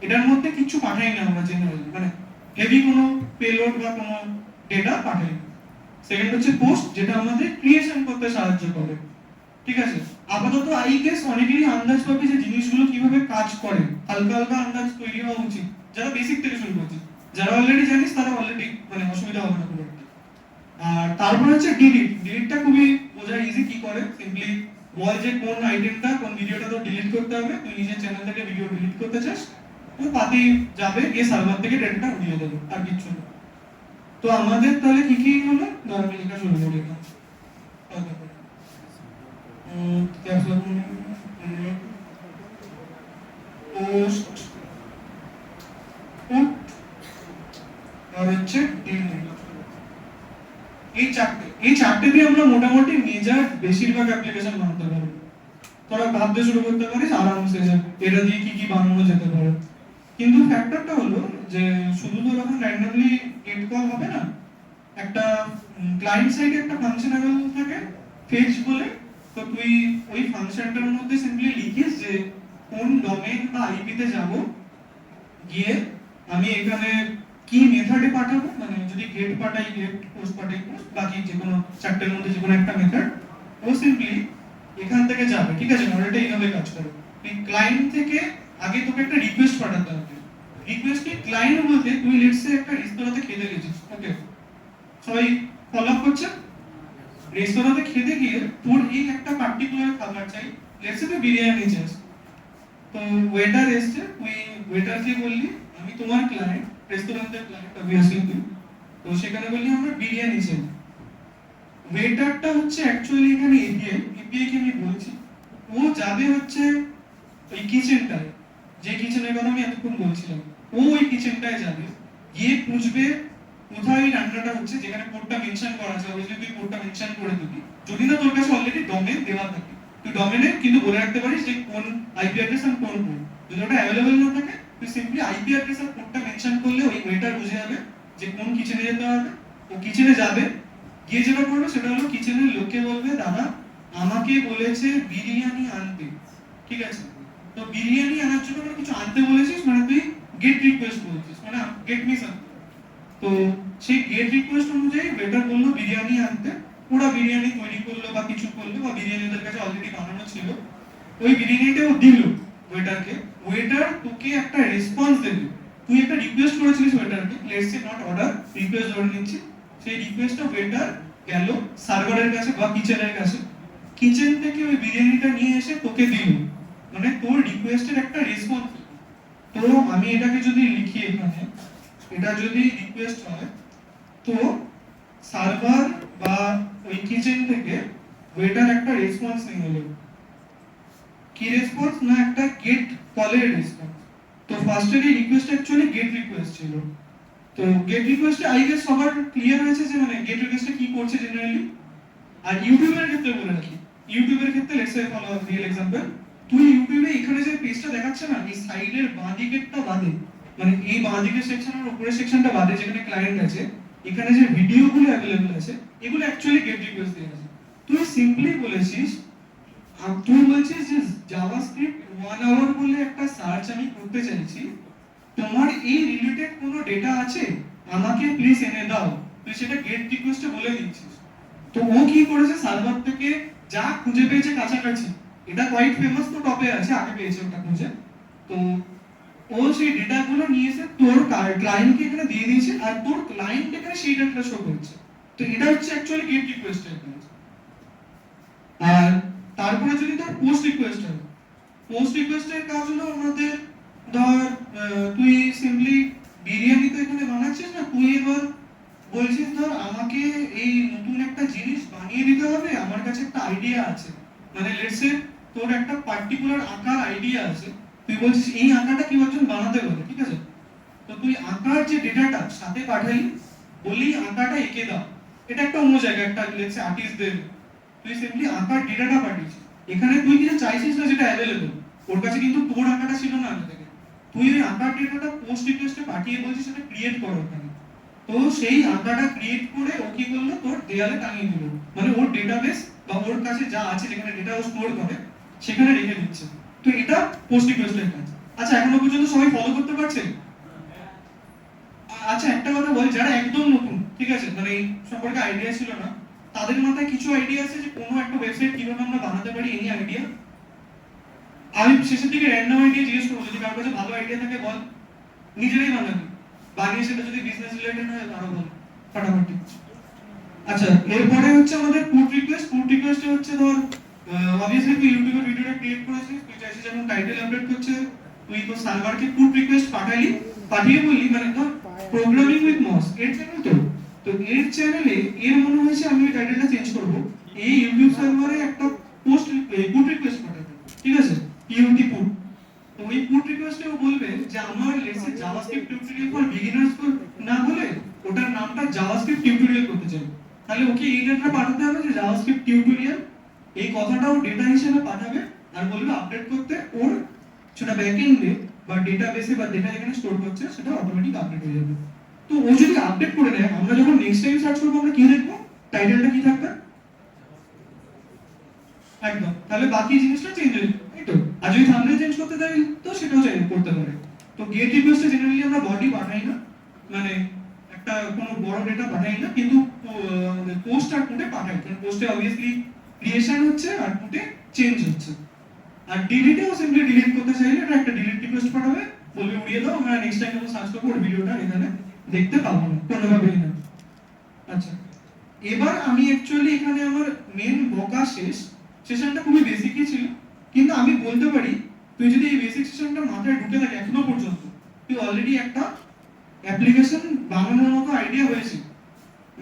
এটার মধ্যে কিছু পাঠাই না আমরা জেনারেলি, মানে হেভি কোনো পেলোড বা কোনো ডেটা পাঠাই না। সেকেন্ড হচ্ছে পোস্ট, যেটা আমাদের ক্রিয়েশন করতে সাহায্য করে, ঠিক আছে? আপাতত আই গেস অনেকেরই আন্দাজ পাবে যে জিনিসগুলো কিভাবে কাজ করে, হালকা হালকা আন্দাজ তৈরি হওয়া উচিত যারা বেসিক থেকে শুরু করছে। যারা অলরেডি জানিস তারা অলরেডি মানে অসুবিধা হবে না খুব একটা। আর তারপর হচ্ছে ডিলিট। ডিলিটটা খুবই বোঝা ইজি, কি করে সিম্পলি বল যে কোন আইটেমটা কোন ভিডিওটা তো ডিলিট করতে হবে, তুই নিজের চ্যানেল থেকে ভিডিও ডিলিট করতে চাস, ও পাতি যাবে গিয়ে সার্ভার থেকে ডেটাটা উঠিয়ে দেবে, আর কিছু না। তো আমাদের তাহলে কি কি হলো নরমালিটা শুরু করি না পোস্ট পুট আর হচ্ছে ডিলিট, এই চারটে দিয়ে আমরা মোটামুটি মেজর বেশিরভাগ অ্যাপ্লিকেশন বানাতে পারবো। তোরা ভাবতে শুরু করতে পারিস আরামসে যে এটা দিয়ে কি কি বানানো যেতে পারে। কিন্তু ফ্যাক্টরটা হলো যে শুধু তো এরকম র্যান্ডমলি গেট কল হবে না, একটা ক্লায়েন্ট সাইডে একটা ফাংশনাবল থাকে ফেচ বলে, তো তুই ওই ফাংশনটার মধ্যে সিম্পলি লিখিস যে কোন ডোমেইন বা আইপি তে যাব, গিয়ে আমি এখানে কি মেথডে পাঠাবো, মানে যদি গেট পাঠাই গেট, পোস্ট পাঠাই পোস্ট, বাকি যে কোনো চারটের মধ্যে যে কোনো একটা মেথড, ও সিম্পলি এখান থেকে যাবে, ঠিক আছে? মডেলটা এইভাবে কাজ করে। তুই ক্লায়েন্ট থেকে আগে তোকে একটা রিকোয়েস্ট পাঠাতে হবে। রিকোয়েস্ট কি? ক্লায়েন্ট বলতে তুই লেটস সে একটা রেস্তোরাঁতে খেতে গেছিস, ওকে? সবাই ফলো আপ করছে? রেস্তোরাঁতে খেতে গিয়ে তোর এই একটা পার্টিকুলার খাবার চাই, লেটস সে তুই বিরিয়ানি চাস, তো ওয়েটার এসছে, তুই ওয়েটারকে বললি আমি তোমার ক্লায়েন্ট, রেস্টুরেন্টের ক্লায়েন্ট অবভিয়াসলি তুই, তো সেখানে বললি আমরা বিরিয়ানি চাই। ওয়েটারটা হচ্ছে অ্যাকচুয়ালি এখানে এপিআই কে আমি বলছি, ও যাবে হচ্ছে ওই কিচেনটায়, যে কিচেনের কথা আমি এতক্ষণ বলছিলাম, ও ওই কিচেনটায় যাবে, গিয়ে খুঁজবে কোথায় ওই রান্নাটা হচ্ছে, যেখানে কোডটা মেনশন করা আছে, অবভিয়াসলি তুই কোডটা মেনশন করে দিবি, যদি না তোর কাছে অলরেডি ডোমেইন দেওয়া থাকে, তুই ডোমেইনে কিন্তু বলে রাখতে পারিস যে কোন আইপি অ্যাড্রেস আর কোন কোড, যদি ওটা অ্যাভেলেবল না থাকে তুই সিম্পলি আইপি অ্যাড্রেস আর কোডটা মেনশন করলে ওই ওয়েটার বুঝে যাবে যে কোন কিচেনে যেতে হবে। ও কিচেনে যাবে, গিয়ে যেটা করবে সেটা হলো কিচেনের লোককে বলবে দাদা আমাকে বলেছে বিরিয়ানি আনতে, ঠিক আছে? তো বিরিয়ানি আনার জন্য মানে কিছু আনতে বলেছিস, মানে তুই গেট রিকোয়েস্ট বলছিস, মানে গেট মিস আনতে। তো সেই গেট রিকোয়েস্ট অনুযায়ী ওয়েটার বললো বিরিয়ানি আনতে, ওরা বিরিয়ানি তৈরি করলো বা কিছু করলো, বা বিরিয়ানি ওদের কাছে অলরেডি বানানো ছিল, ওই বিরিয়ানিটা ও দিল ওয়েটারকে। ওয়েটার তোকে একটা রেসপন্স দেবে, তুই একটা রিকোয়েস্ট করেছিলিস ওয়েটারকে, let's say not order, request ধরে নিচ্ছি, সেই রিকোয়েস্টটা ওয়েটার গেল সার্ভারের কাছে বা কিচেনের কাছে, কিচেন থেকে ওই বিরিয়ানিটা নিয়ে এসে তোকে দিল, মানে তোর রিকোয়েস্টের একটা রেসপন্স। তো আমি এটাকে যদি লিখি এখানে, এটা যদি রিকোয়েস্ট হয়, তো সার্ভার বা ওই কিচেন থেকে ওয়েটার একটা রেসপন্স নিয়ে এলো, কি রেসপন্স? না একটা গেট কলের রেসপন্স। তো ফার্স্টের এই রিকোয়েস্ট অ্যাকচুয়ালি গেট রিকোয়েস্ট ছিল। তো গেট রিকোয়েস্টে আই গেস সবার ক্লিয়ার হয়েছে যে মানে গেট রিকোয়েস্টে কি করছে জেনারেলি। আর ইউটিউবের ক্ষেত্রে বলে রাখি, ইউটিউবের ক্ষেত্রে let's say follow real example, তুই ইউটিউবে এখানে যে পেজটা দেখাচ্ছে না, এই সাইডের বাঁ দিকেরটা বাদে, মানে এই বাঁ দিকের সেকশনের উপরের সেকশনটা বাদে যেখানে ক্লায়েন্ট আছে, এখানে যে ভিডিওগুলো অ্যাভেলেবল আছে, এগুলো অ্যাকচুয়ালি গেট রিকোয়েস্ট দিয়ে আছে। তুই সিম্পলি বলেছিস, তুই বলছিস যে জাভাস্ক্রিপ্ট 1 আওয়ার বলে একটা সার্চ আমি করতে চাইছি, তোমার এই রিলেটেড কোনো ডেটা আছে, আমাকে প্লিজ এনে দাও। তুই সেটা গেট রিকোয়েস্টে বলে দিচ্ছিস। তো ও কি করেছে, সার্ভার থেকে যা খুঁজে পেয়েছে কাছাকাছি, এটা কোয়াইট ফেমাস, তো টপে আছে, আগে পেয়েছে ওটা খুঁজে। তো ও সেই ডেটাগুলো নিয়ে এসে তোর ক্লায়েন্টকে এখানে দিয়ে দিয়েছে, আর তোর ক্লায়েন্ট এখানে সেই ডেটাটা শো করছে। তো এটা হচ্ছে অ্যাকচুয়ালি গেট রিকোয়েস্টের কাজ। আর তারপরে যদি তোর পোস্ট রিকোয়েস্ট হয়, পোস্ট রিকোয়েস্টের কাজ হলো আমাদের, ধর তুই সিম্পলি বিরিয়ানি তো এখানে বানাচ্ছিস না, তুই এবার বলছিস ধর আমাকে এই নতুন একটা জিনিস বানিয়ে দিতে হবে, আমার কাছে একটা আইডিয়া আছে, মানে লেটস সে তোর একটা পার্টিকুলার আঁকার আইডিয়া আছে, তুই বলছিস এই আঁকাটা কেউ একজন বানাতে পারে, ঠিক আছে? তো তুই আঁকার যে ডেটাটা সাথে পাঠালি, বললি আঁকাটা এঁকে দাও, এটা একটা অন্য জায়গায় একটা লেটস সে আর্টিস্টদের, তুই সিম্পলি আঁকার ডেটাটা পাঠিয়েছিস। এখানে তুই কিছু চাইছিস না যেটা অ্যাভেলেবল, ওর কাছে কিন্তু তোর আঁকাটা ছিল না আগে থেকে, তুই ওই আঁকার ডেটাটা পোস্ট রিকোয়েস্টে পাঠিয়ে বলছিস সেটা ক্রিয়েট করো ওখানে। তো সেই আঁকাটা ক্রিয়েট করে ও কি করলো, তোর দেয়ালে টাঙিয়ে দিল, মানে ওর ডেটাবেস বা ওর কাছে যা আছে যেখানে ডেটা ও স্টোর করে সেখানে রেখে দিচ্ছে। তো এটা পোস্ট রিকোয়েস্টের কাজ। আচ্ছা, এখনো পর্যন্ত সবাই ফলো করতে পারছে? আচ্ছা, একটা কথা বল, যারা একদম নতুন, ঠিক আছে, মানে এই সম্পর্কে আইডিয়া ছিল না, তাদের মাথায় কিছু আইডিয়া আছে যে কোনো একটা ওয়েবসাইট কিভাবে আমরা বানাতে পারি, এনি আইডিয়া? আমি শেষের দিকে র্যান্ডম আইডিয়া জিজ্ঞেস করবো, যদি কারোর কাছে ভালো আইডিয়া থাকে বল, নিজেরাই বানাবি, বানিয়ে সেটা যদি বিজনেস রিলেটেড হয় আরো বল ফাটাফাটি। আচ্ছা, এরপরে হচ্ছে আমাদের পুট রিকোয়েস্ট। পুট রিকোয়েস্ট হচ্ছে ধর অবভিয়াসলি তুই ইউটিউবে ভিডিওটা ক্রিয়েট করেছিস, তুই চাইছিস যখন টাইটেল আপডেট করছে, তুই তো সার্ভারকে পুট রিকোয়েস্ট পাঠালি, পাঠিয়ে বললি, মানে ধর প্রোগ্রামিং উইথ মস এর চ্যানেল, তো তো এর চ্যানেলে এর মনে হয়েছে আমি ওই টাইটেলটা চেঞ্জ করব, এই ইউটিউব সার্ভারে একটা পোস্ট পুট রিকোয়েস্ট পাঠাবে, ঠিক আছে, ইউটি পুট। তো ওই পুট রিকোয়েস্টে ও বলবে যে আমার let's say JavaScript tutorial for beginners না বলে ওটার নামটা জাভাস্ক্রিপ্ট টিউটোরিয়াল করতে চাই, তাহলে ওকে এই ডেটাটা পাঠাতে হবে যে জাভাস্ক্রিপ্ট টিউটোরিয়াল, এই কথাটাও ডেটা হিসেবে পাঠাবে, আর বলবে আপডেট করতে, ওর সেটা ব্যাকএন্ডে বা ডেটাবেসে বা ডেটা যেখানে স্টোর করছে সেটা অটোমেটিক আপডেট হয়ে যাবে। তো ও যদি আপডেট করে দেয়, আমরা যখন নেক্সট টাইম সার্চ করবো আমরা কি দেখবো, টাইটেলটা কি থাকবে, একদম, তাহলে বাকি জিনিসটা চেঞ্জ হয়ে যাবে, তাই তো? আর যদি থাম্বনেল চেঞ্জ করতে দেয় তো সেটাও চেঞ্জ করতে পারে। তো গেট রিকোয়েস্টে জেনারেলি আমরা বডি পাঠাই না, মানে একটা কোনো বড় ডেটা পাঠাই না, কিন্তু পোস্ট আর পুটে পাঠাই, কারণ পোস্টে অবভিয়াসলি ক্রিয়েশন হচ্ছে আর পুটে চেঞ্জ হচ্ছে। আর ডিলিটেও সিম্পলি ডিলিট করতে চাইলে এটা একটা ডিলিট রিকোয়েস্ট পাঠাবে, বলবে উড়িয়ে দাও, আমরা নেক্সট টাইম যখন সার্চ করবো ওর ভিডিওটা এখানে দেখতে পাবো না কোনোভাবেই না। আচ্ছা, এবার আমি অ্যাকচুয়ালি এখানে আমার মেন বকা শেষ, সেশনটা খুবই বেসিকই ছিল, কিন্তু আমি বলতে পারি তুই যদি এই বেসিক সেশনটা মাথায় ঢুকে থাকে এখনো পর্যন্ত, তুই অলরেডি একটা অ্যাপ্লিকেশন বানানোর মতো আইডিয়া হয়েছে।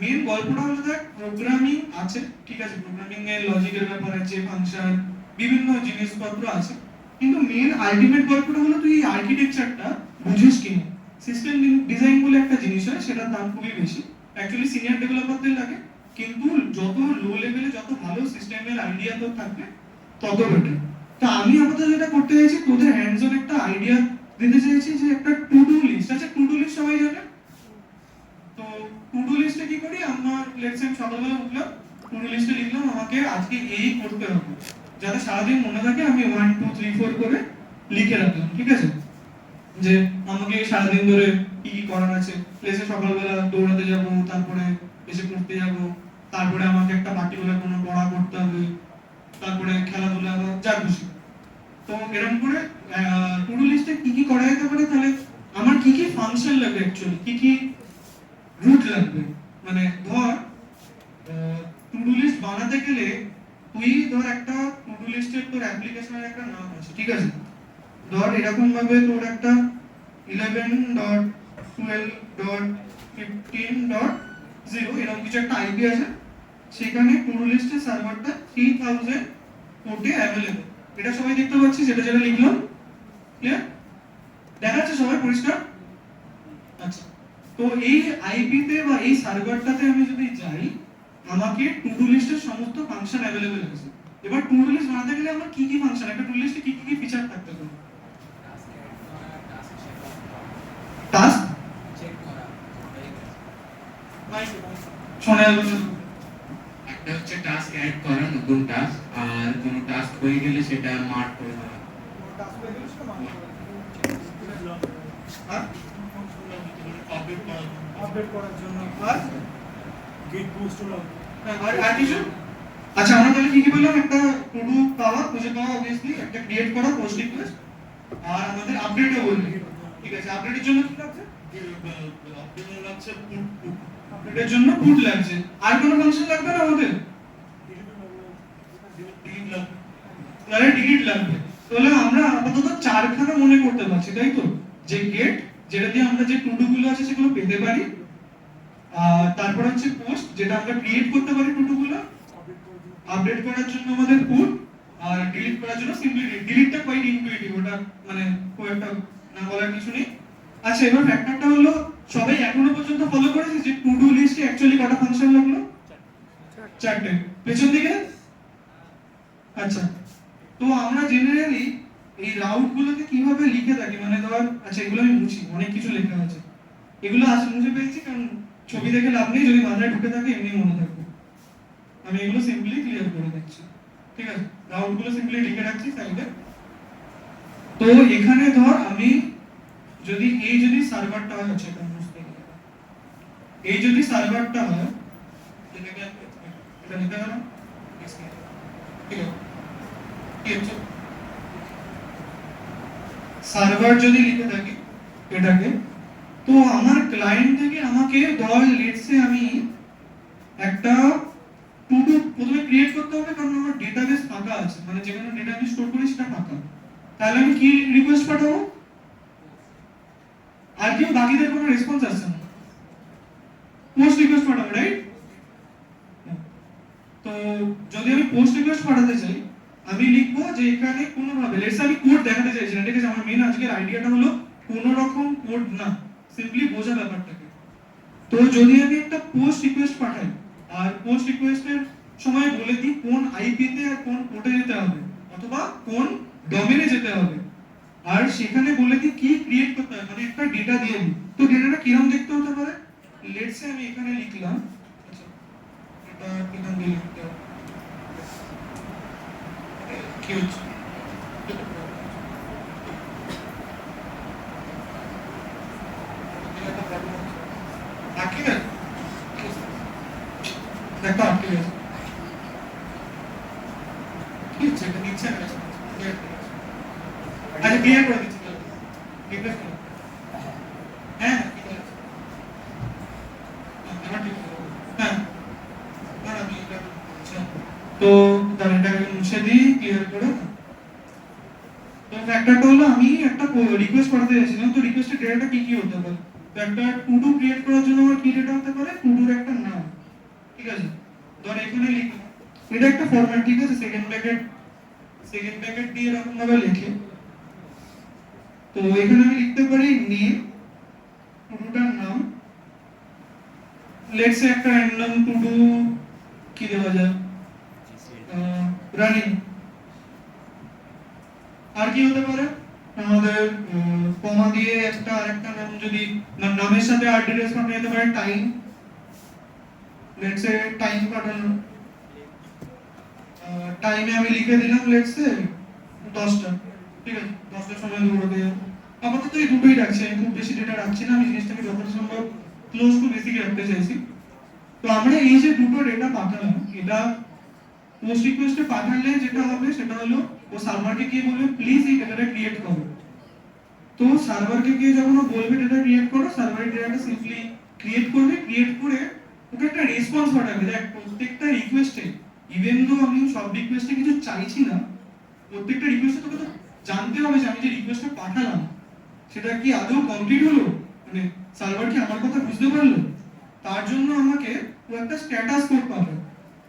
মেন গল্পটা হলো দেখ, প্রোগ্রামিং আছে, ঠিক আছে, প্রোগ্রামিং এর লজিকের ব্যাপার আছে, ফাংশন, বিভিন্ন জিনিসপত্র আছে, কিন্তু মেন আলটিমেট গল্পটা হলো তুই এই আর্কিটেকচারটা বুঝিস কিনা। সিস্টেম ডিজাইন বলে একটা জিনিস হয়, সেটার দাম খুবই বেশি, অ্যাকচুয়ালি সিনিয়র ডেভেলপারদের লাগে, কিন্তু যত লো লেভেলে যত ভালো সিস্টেমের আইডিয়া তোর থাকবে তত বেটার। তো আমি আপাতত যেটা করতে চাইছি, তোদের হ্যান্ডস অন একটা আইডিয়া দিতে চাইছি, যে একটা টু ডু লিস্ট আছে, টু ডু লিস্ট সবাই জানে। তো টু ডু লিস্টে কি করি, আমার লেটস সে সকালবেলা উঠলাম, টু ডু লিস্টে লিখলাম আমাকে আজকে এই করতে হবে, যাতে সারাদিন মনে থাকে, আমি 1 2 3 4 করে লিখে রাখলাম, ঠিক আছে, যে আমাকে সারাদিন ধরে কি কি করার আছে। প্লেসে সকালবেলা দৌড়াতে যাব, তারপরে এসে পড়তে যাব, তারপরে আমাকে একটা পার্টিকুলার কোনো পড়া করতে হবে, তারপরে খেলাধুলা বা যা খুশি। তো এরকম করে টু ডু লিস্টে কি কি করা যেতে পারে, তাহলে আমার কি কি ফাংশন লাগবে, অ্যাকচুয়ালি কি কি রুট লাগবে, মানে ধর টু ডু লিস্ট বানাতে গেলে তুই ধর একটা টু ডু লিস্টের তোর অ্যাপ্লিকেশনের একটা নাম আছে, ঠিক আছে, ধর এরকম ভাবে তোর একটা 11.12.15.0 এরকম কিছু একটা আইপি আছে, সেখানে টু ডু লিস্টের সার্ভারটা 3000 পোর্টে অ্যাভেলেবল। এটা সবাই দেখতে পাচ্ছি, যেটা যেটা লিখলাম, ক্লিয়ার দেখা যাচ্ছে সবাই পরিষ্কার? আচ্ছা, তো এই আইপি তে বা এই সার্ভারটাতে আমি যদি যাই, আমাকে টু ডু লিস্টের সমস্ত ফাংশন অ্যাভেলেবল আছে, এবার টু ডু লিস্ট বানাতে গেলে আমার কি কি ফাংশন, একটা টু ডু লিস্টে কি কি ফিচার থাকতে হবে? টাস্ক শোনা গেল না। একটা হচ্ছে টাস্ক অ্যাড করা, নতুন টাস্ক, আর কোনো টাস্ক হয়ে গেলে সেটা মার্ক করে দেওয়া। আর আপডেট করার জন্য আর গেট বুস্ট হলো। আর কিছু? আচ্ছা আমরা তাহলে কি কি বললাম? একটা টু ডু পাওয়া, খুঁজে পাওয়া অবভিয়াসলি, একটা ক্রিয়েট করা, পোস্ট রিকোয়েস্ট, আর আমাদের আপডেটও বললি। ঠিক আছে, আপডেটের জন্য কি লাগছে? আপডেটের লাগছে পুট। আপডেটের জন্য পুট লাগছে। আর কোনো ফাংশন লাগবে না আমাদের? ডিলিট লাগবে। তাহলে ডিলিট লাগবে। তাহলে আমরা আপাতত চারখানা মনে করতে পারছি, তাই তো? যে গেট, যেটা দিয়ে আমরা যে টু ডু গুলো আছে সেগুলো পেতে পারি, আর তারপর হচ্ছে পোস্ট, যেটা আমরা ক্রিয়েট করতে পারি টু ডু গুলো, আপডেট করার জন্য আমাদের পুট, আর ডিলিট করার জন্য সিম্পলি ডিলিটটা কোয়াইট ইনটুইটিভ, ওটা মানে খুব একটা না বলার কিছু নেই। আচ্ছা এবার ফ্যাক্টরটা হলো, সবাই এখনো পর্যন্ত ফলো করেছে যে টু ডু লিস্টে অ্যাকচুয়ালি কটা ফাংশন লাগলো? চারটে। পেছন দিকে? আচ্ছা, তো আমরা জেনারেলি এই রাউট গুলোকে কিভাবে লিখে থাকি, মানে ধর, আচ্ছা এগুলো আমি মুছি, অনেক কিছু লেখা আছে, এগুলো আজ মুছে পেয়েছি কারণ ছবি দেখে লাভ নেই, যদি মাথায় ঢুকে থাকে এমনি মনে থাকবে। আমি এগুলো সিম্পলি ক্লিয়ার করে দিচ্ছি, ঠিক আছে? রাউট গুলো সিম্পলি লিখে রাখছি সাইডে। তো এখানে ধর আমি যদি যদি সার্ভারটা হয়, আচ্ছা এটা মুছতে গেলে, এই যদি সার্ভারটা হয়, এটাকে এটা লিখে গেলাম, ঠিক আছে? কি হচ্ছে? সার্ভার যদি লিখে থাকি এটাকে, তো আমার ক্লায়েন্ট থেকে আমাকে ধর লেটস সে আমি একটা টু ডু প্রথমে ক্রিয়েট করতে হবে, কারণ আমার ডেটাবেস ফাঁকা আছে, মানে যেখানে ডেটা আমি স্টোর করি সেটা ফাঁকা। তাহলে আমি কি রিকোয়েস্ট পাঠাবো? আর কেউ বাকিদের কোনো রেসপন্স আসছে না, পোস্ট রিকোয়েস্ট পাঠাবো, রাইট? তো যদি আমি পোস্ট রিকোয়েস্ট পাঠাতে চাই, আমি লিখবো যে এখানে কোনো ভাবে, লেটস আমি কোড দেখাতে চাইছি না, ঠিক আছে? আমার মেইন আজকের আইডিয়াটা হলো কোনো রকম কোড না, সিম্পলি বোঝা ব্যাপারটাকে। তো যদি আমি একটা পোস্ট রিকোয়েস্ট পাঠাই, আর পোস্ট রিকোয়েস্টের সময় বলে দিই কোন আইপি তে আর কোন পোর্টে যেতে হবে, অথবা কোন ডোমেনে যেতে হবে, আর সেখানে বলে দিই কি ক্রিয়েট করতে হবে, মানে একটা ডেটা দিয়ে দিই, তো ডেটাটা কিরকম দেখতে হতে পারে? লেটস সে আমি এখানে লিখলাম, আচ্ছা এটা কিরকম দিয়ে লিখতে হবে, কি হচ্ছে? আটকে গেছে, দেখো আটকে গেছে, কি হচ্ছে? এটা নিচ্ছে না, আচ্ছা ক্লিয়ার করে দিচ্ছি, রিকোয়েস্ট করো। হ্যাঁ ঠিক আছে, আমার ঠিক আছে। হ্যাঁ না আমি এটা, আচ্ছা তো এটাকে মুছে দিই ক্লিয়ার করে। তো ফ্যাক্টরটা হলো আমি একটা রিকোয়েস্ট পাঠাতে চাইছিলাম, তো রিকোয়েস্টের ডেটাটা কি কি হতে পারে? তো একটা টু ডু ক্রিয়েট করার জন্য আমার কি ডেটা হতে পারে? টু ডুর একটা নাম, ঠিক আছে? ধর এখানে লিখি, এটা একটা ফরম্যাট, ঠিক আছে? সেকেন্ড ব্র্যাকেট দিয়ে এরকম ভাবে লিখে, তো এখানে আমি লিখতে পারি নেম, টু ডুটার নাম, লেটস সে একটা র্যান্ডম টু ডু কি দেওয়া যায়, রানিং। আর কি হতে পারে? আমাদের কমা দিয়ে একটা আরেকটা নাম, যদি নামের সাথে আর ডিটেইলস পাঠানো যেতে পারে, টাইম, লেটস সে টাইম পাঠানো, টাইমে আমি লিখে দিলাম লেটস সে 10টা, ঠিক আছে? 10টার সময় দৌড়াতে যাবো। আপাতত এই দুটোই রাখছি, আমি খুব বেশি ডেটা রাখছি না, আমি জিনিসটাকে যতটা সম্ভব ক্লোজ টু বেসিক রাখতে চাইছি। তো আমরা এই যে দুটো ডেটা পাঠালাম, এটা পোস্ট রিকোয়েস্টে পাঠালে যেটা হবে সেটা হলো ও সার্ভারকে গিয়ে বলবে প্লিজ এই ডেটাটা ক্রিয়েট করো। তো সার্ভারকে গিয়ে যখন ও বলবে ডেটা ক্রিয়েট করো, সার্ভার ডেটাটা সিম্পলি ক্রিয়েট করবে, ক্রিয়েট করে ওকে একটা রেসপন্স পাঠাবে। দেখ প্রত্যেকটা রিকোয়েস্টে, ইভেন দো আমি সব রিকোয়েস্টে কিছু চাইছি না, প্রত্যেকটা রিকোয়েস্টে তোকে তো জানতে হবে যে আমি যে রিকোয়েস্টটা পাঠালাম সেটা কি আদৌ কমপ্লিট হলো, মানে সার্ভার কি আমার কথা বুঝতে পারলো। তার জন্য আমাকে ও একটা স্ট্যাটাস কোড পাবে।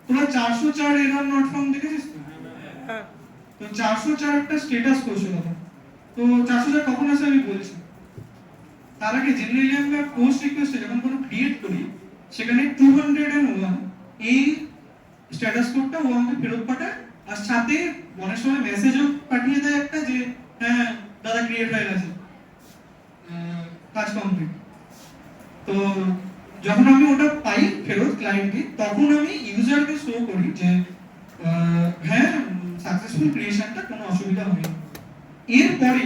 তোরা 404 এরর নট ফাউন্ড দেখেছিস তো? তো 404 একটা স্ট্যাটাস কোড ছিল। তো 404 কখন আসে আমি বলছি। তার আগে জেনারেলি আমরা পোস্ট রিকোয়েস্টে যখন কোনো ক্রিয়েট করি সেখানে 201 এই স্ট্যাটাস কোডটা ও আমাকে ফেরত পাঠায়, আর সাথে অনেক সময় মেসেজও পাঠিয়ে দেয় একটা যে হ্যাঁ দাদা ক্রিয়েট হয়ে গেছে, কাজ কমপ্লিট। তো যখন আমি ওটা পাই ফেরত ক্লায়েন্টকে, তখন আমি ইউজারকে শো করি যে হ্যাঁ সাকসেসফুল ক্রিয়েশনটা, কোনো অসুবিধা হয়নি। এরপরে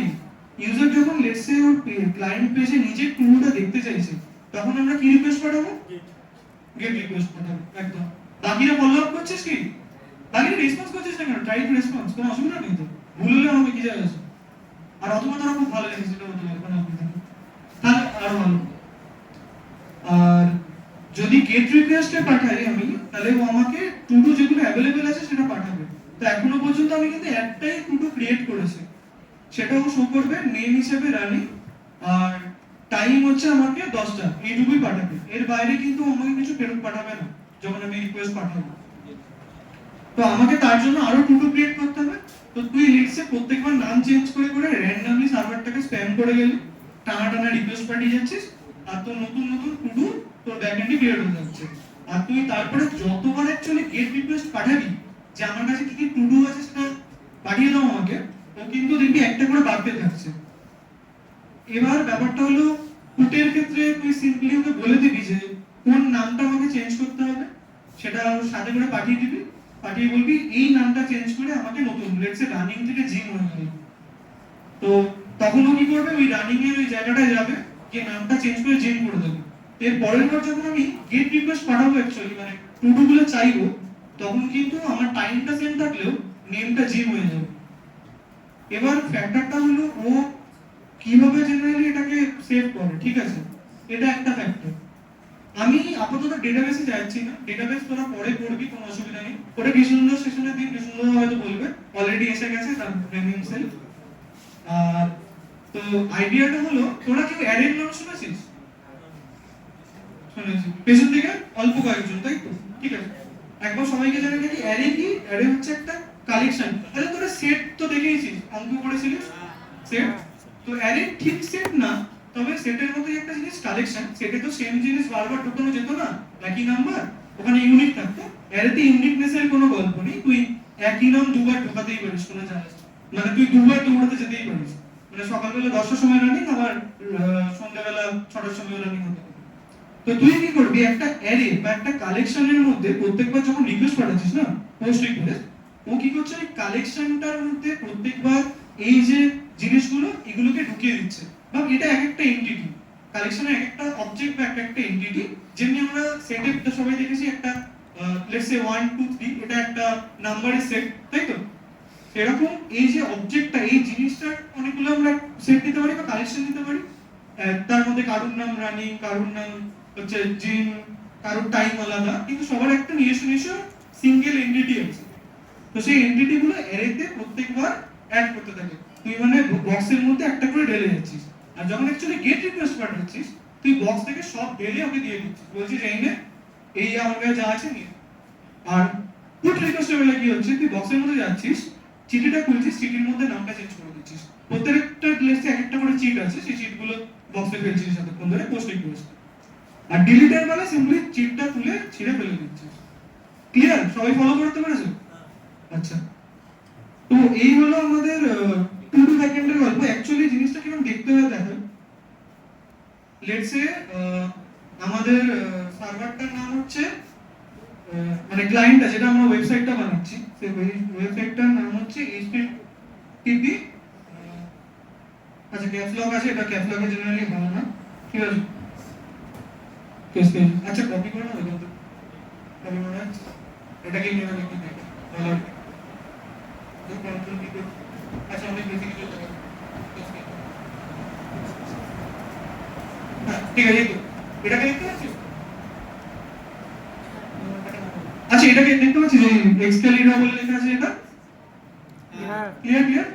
ইউজার যখন লেটস সে ওর ক্লায়েন্ট পেজে নিজের টুলটা দেখতে চাইছে, তখন আমরা কি রিকোয়েস্ট পাঠাবো? গেট রিকোয়েস্ট পাঠাবো, একদম। বাকিরা ফলো আপ করছিস কি? বাকিরা রেসপন্স করছিস না কেন? ট্রাই টু রেসপন্স, কোনো অসুবিধা নেই তো, ভুল হলে আমাকে কি যায় আসে। আর অথবা তারা খুব ভালো লেগেছে, সেটা হতে পারে, কোনো অসুবিধা নেই, তাহলে আরো ভালো। আর যদি গেট রিকোয়েস্টে পাঠাই আমি, তাহলে ও আমাকে টু ডু যেগুলো অ্যাভেলেবেল আছে সেটা পাঠাবে। তো এখনো পর্যন্ত আমি কিন্তু একটাই টু ডু ক্রিয়েট করেছি, সেটাও শো করবে নেম হিসেবে রানিং, আর টাইম হচ্ছে আমাকে 10টা, এইটুকুই পাঠাবে। এর বাইরে কিন্তু আমাকে কিছু ফেরত পাঠাবে না যখন আমি রিকোয়েস্ট পাঠাবো। তো আমাকে তার জন্য আরো টু ডু ক্রিয়েট করতে হবে। তো তুই লিস্টে প্রত্যেকবার নাম চেঞ্জ করে করে র্যান্ডমলি সার্ভারটাকে স্প্যাম করে গেলি, টানা টানা রিকোয়েস্ট পাঠিয়ে যাচ্ছিস, আর তোর নতুন নতুন টু ডু তোর ব্যাকএন্ডে ক্রিয়েট হয়ে যাচ্ছে। আর তুই তারপরে যতবার অ্যাকচুয়ালি গেট রিকোয়েস্ট পাঠাবি যে আমার কাছে কি কি টু ডু আছে সেটা পাঠিয়ে দাও আমাকে, ও কিন্তু দেখবি একটা করে বাড়তে থাকছে। এবার ব্যাপারটা হলো পুটের ক্ষেত্রে তুই সিম্পলি ওকে বলে দিবি যে কোন নামটা আমাকে চেঞ্জ করতে হবে, সেটা ওর সাথে করে পাঠিয়ে দিবি, পাঠিয়ে বলবি এই নামটা চেঞ্জ করে আমাকে নতুন লেটস সে রানিং থেকে জিম হয়ে গেল। তো তখন ও কি করবে? ওই রানিং এর ওই জায়গাটায় যাবে, যে নামটা চেঞ্জ করে জিম করে দেবে। এর পরের বার যখন আমি গেট রিকোয়েস্ট পাঠাবো অ্যাকচুয়ালি মানে টু ডু গুলো চাইবো, তখন কিন্তু আমার টাইমটা সেম থাকলেও নেমটা জিম হয়ে যাবে। এবার ফ্যাক্টরটা হলো ও কিভাবে জেনারেলি এটাকে সেভ করে, ঠিক আছে, এটা একটা ফ্যাক্টর। আমি আপাতত ডেটাবেসে যাচ্ছি না, ডেটাবেস তোরা পরে পড়বি, কোনো অসুবিধা নেই। ওটা কৃষ্ণেন্দ্র সেশনের দিন কৃষ্ণেন্দ্র হয়তো বলবে, অলরেডি এসে গেছে তার প্রেমিয়াম সেল। আর তো আইডিয়াটা হলো, তোরা কেউ অ্যারের নাম শুনেছিস? শুনেছি পেছন দিকে অল্প কয়েকজন, তাই তো? ঠিক আছে, একবার সবাইকে জানাই নাকি অ্যারে কি? অ্যারে হচ্ছে একটা কালেকশন। আচ্ছা তোরা সেট তো দেখেইছিস, অঙ্ক করেছিলিস সেট। তো অ্যারে ঠিক সেট না, তবে সেটের মধ্যে একটা জিনিস কালেকশন। সেটে তো সেম জিনিস বারবার ঢোকানো যেত না, একই নাম্বার, ওখানে ইউনিক থাকতো। অ্যারেতে ইউনিকনেসের কোনো গল্প নেই, তুই একই নাম দুবার ঢোকাতেই পারিস, কোনো চান্স মানে তুই দুবার দৌড়াতে যেতেই পারিস। মানে সকালবেলা 10টার সময় রানিং, আবার সন্ধ্যাবেলা 6টার সময় রানিং হতে পারে। তো তুই কি করবি? একটা অ্যারে বা একটা কালেকশনের মধ্যে প্রত্যেকবার যখন রিকোয়েস্ট পাঠাচ্ছিস না, পোস্ট রিকোয়েস্ট, ও কি করছে? এই কালেকশনটার মধ্যে প্রত্যেকবার এই যে জিনিসগুলো এগুলোকে ঢুকিয়ে দিচ্ছে। বা এটা এক একটা এন্টিটি, কালেকশনের এক একটা অবজেক্ট বা একটা এন্টিটি। যেমনি আমরা সেটে সবাই দেখেছি একটা লেটস সে 1 2 3, এটা একটা নাম্বারের সেট, তাই তো? এরকম এই যে অবজেক্টটা, এই জিনিসটা অনেকগুলো আমরা সেট দিতে পারি বা কালেকশন দিতে পারি। তার মধ্যে কারোর নাম রানী, কারোর নাম হচ্ছে জিম, কারোর টাইম আলাদা, কিন্তু সবার একটা নিজস্ব সিঙ্গেল এন্টিটি আছে। তো সেই এন্টিটি গুলো অ্যারেতে প্রত্যেকবার অ্যাড করতে থাকে। তুই মানে বক্সের মধ্যে একটা করে ঢেলে যাচ্ছিস, আর যখন অ্যাকচুয়ালি গেট রিকোয়েস্ট পাঠাচ্ছিস, তুই বক্স থেকে সব ঢেলে ওকে দিয়ে দিচ্ছিস, বলছিস এই নে, এই আমার কাছে যা আছে নিয়ে। আর পুট রিকোয়েস্টের বেলা কি হচ্ছে? তুই বক্সের মধ্যে যাচ্ছিস, চিঠিটা খুলছিস, চিঠির মধ্যে নামটা চেঞ্জ করে দিচ্ছিস। প্রত্যেকটা লিস্টে এক একটা করে চিট আছে, সেই চিটগুলো বক্সে ফেলছিস এতক্ষণ ধরে পোস্ট রিকোয়েস্ট। আর ডিলিটের বেলা সিম্পলি চিটটা তুলে ছিঁড়ে ফেলে দিচ্ছিস। ক্লিয়ার? সবাই ফলো করতে পেরেছো? আচ্ছা, তো এই হলো আমাদের টু ডু ব্যাকএন্ডের গল্প। অ্যাকচুয়ালি জিনিসটা কিরকম দেখতে হয় দেখো। লেটস সে আমাদের সার্ভারটার নাম হচ্ছে মানে ক্লায়েন্টটা যেটা আমরা ওয়েবসাইটটা বানাচ্ছি, সেই ওয়েবসাইটটার নাম হচ্ছে http। আচ্ছা ক্যাপস লক আছে, এটা ক্যাপস লকে জেনারেলি হয় না, ঠিক আছে? আচ্ছা কপি করে না দেখো তো, কপি করে এটাকে নিয়ে লিখে দেখ ভালো। আচ্ছা অনেক বেশি কিছু ঠিক আছে, এটাকে দেখতে পাচ্ছিস? আচ্ছা এটাকে দেখতে পাচ্ছিস? এই এক্সকেলিডা বলে লেখা আছে, এটা ক্লিয়ার ক্লিয়ার?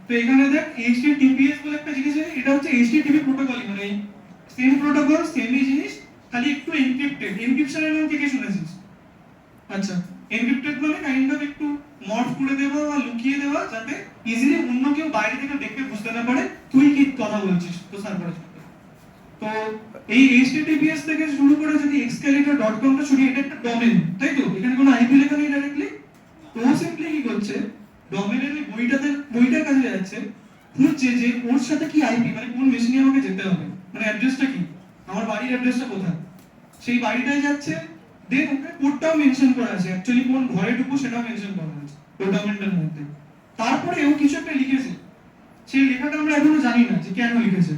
তো এখানে দেখ HTTPS বলে একটা জিনিস আছে, এটা হচ্ছে HTTP প্রোটোকল, মানে সেম প্রোটোকল সেমই জিনিস, খালি একটু এনক্রিপ্টেড। এনক্রিপশনের নাম কি শুনেছিস? আচ্ছা, এনক্রিপ্টেড মানে কাইন্ড অফ একটু মর্ফ করে দেওয়া বা লুকিয়ে দেওয়া, যাতে ইজিলি অন্য কেউ বাইরে থেকে দেখে বুঝতে না পারে তুই কি কথা বলছিস তো সার্ভারের সাথে। তো এই HTTPS থেকে শুরু করে যদি excalibur.com টা শুনি, এটা একটা ডোমেইন, তাই তো? এখানে কোনো আইপি লেখা নেই ডাইরেক্টলি। তো তো ও সিম্পলি কি করছে, ডোমেনের ওই বইটার কাছে যাচ্ছে, খুঁজছে যে ওর সাথে কি আইপি, মানে কোন মেশিনে আমাকে যেতে হবে, মানে অ্যাড্রেসটা কি, আমার বাড়ির অ্যাড্রেসটা কোথায়, সেই বাড়িটায় যাচ্ছে। দেন ওখানে কোডটাও মেনশন করা আছে, অ্যাকচুয়ালি কোন ঘরে ঢুকবো সেটাও মেনশন করা আছে ওই ডকুমেন্টের মধ্যে। তারপরে ও কিছু একটা লিখেছে, সেই লেখাটা আমরা এখনো জানি না যে কেন লিখেছে।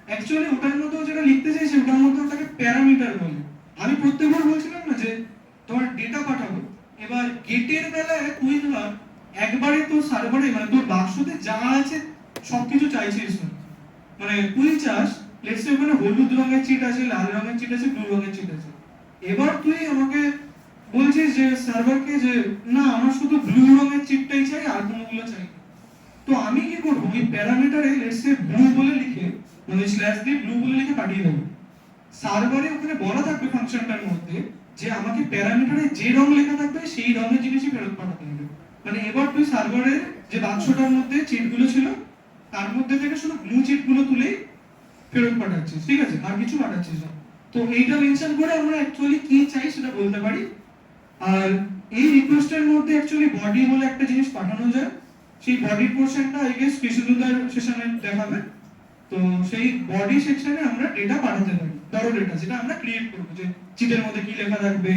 অ্যাকচুয়ালি ওটার মধ্যে ও যেটা লিখতে চাইছে ওটার মধ্যে ওটাকে প্যারামিটার বলে। আমি প্রত্যেকবার বলছিলাম না যে তোমার ডেটা পাঠাবো, এবার গেটের বেলায় তুই ধর একবারে তোর সার্ভারে মানে তোর বাক্সতে যা আছে সবকিছু চাইছিস না, মানে তুই চাস লেটস সে ওখানে হলুদ রঙের চিট আছে, লাল রঙের চিট আছে, ব্লু রঙের চিট আছে। এবার তুই আমাকে বলছিস যে সার্ভারকে যে না আমার শুধু ব্লু রঙের চিটটাই চাই আর কোনোগুলো চাই না। তো আমি কি করবো, ওই প্যারামিটারে লেটস সে ব্লু বলে লিখে মানে স্ল্যাশ দিয়ে ব্লু বলে লিখে পাঠিয়ে দেবো। সার্ভারে ওখানে বলা থাকবে ফাংশনটার মধ্যে যে আমাকে প্যারামিটারে যে রং লেখা থাকবে সেই রঙের জিনিসই ফেরত পাঠাতে হবে। মানে এবার তুই সার্ভারের যে বাক্সটার মধ্যে চিটগুলো ছিল তার মধ্যে থেকে শুধু ব্লু চিটগুলো তুলেই ফেরত পাঠাচ্ছিস, ঠিক আছে, আর কিছু পাঠাচ্ছিস না। তো এইটা মেনশন করে আমরা অ্যাকচুয়ালি কি চাই সেটা বলতে পারি। আর এই রিকোয়েস্টের মধ্যে অ্যাকচুয়ালি বডি বলে একটা জিনিস পাঠানো যায়, সেই বডি পোরশনটা আই গেস কৃষ্ণদার সেশনে দেখাবে। তো সেই বডি সেকশনে আমরা ডেটা পাঠাতে পারি, ধরো ডেটা যেটা আমরা ক্রিয়েট করবো, যে চিটের মধ্যে কি লেখা থাকবে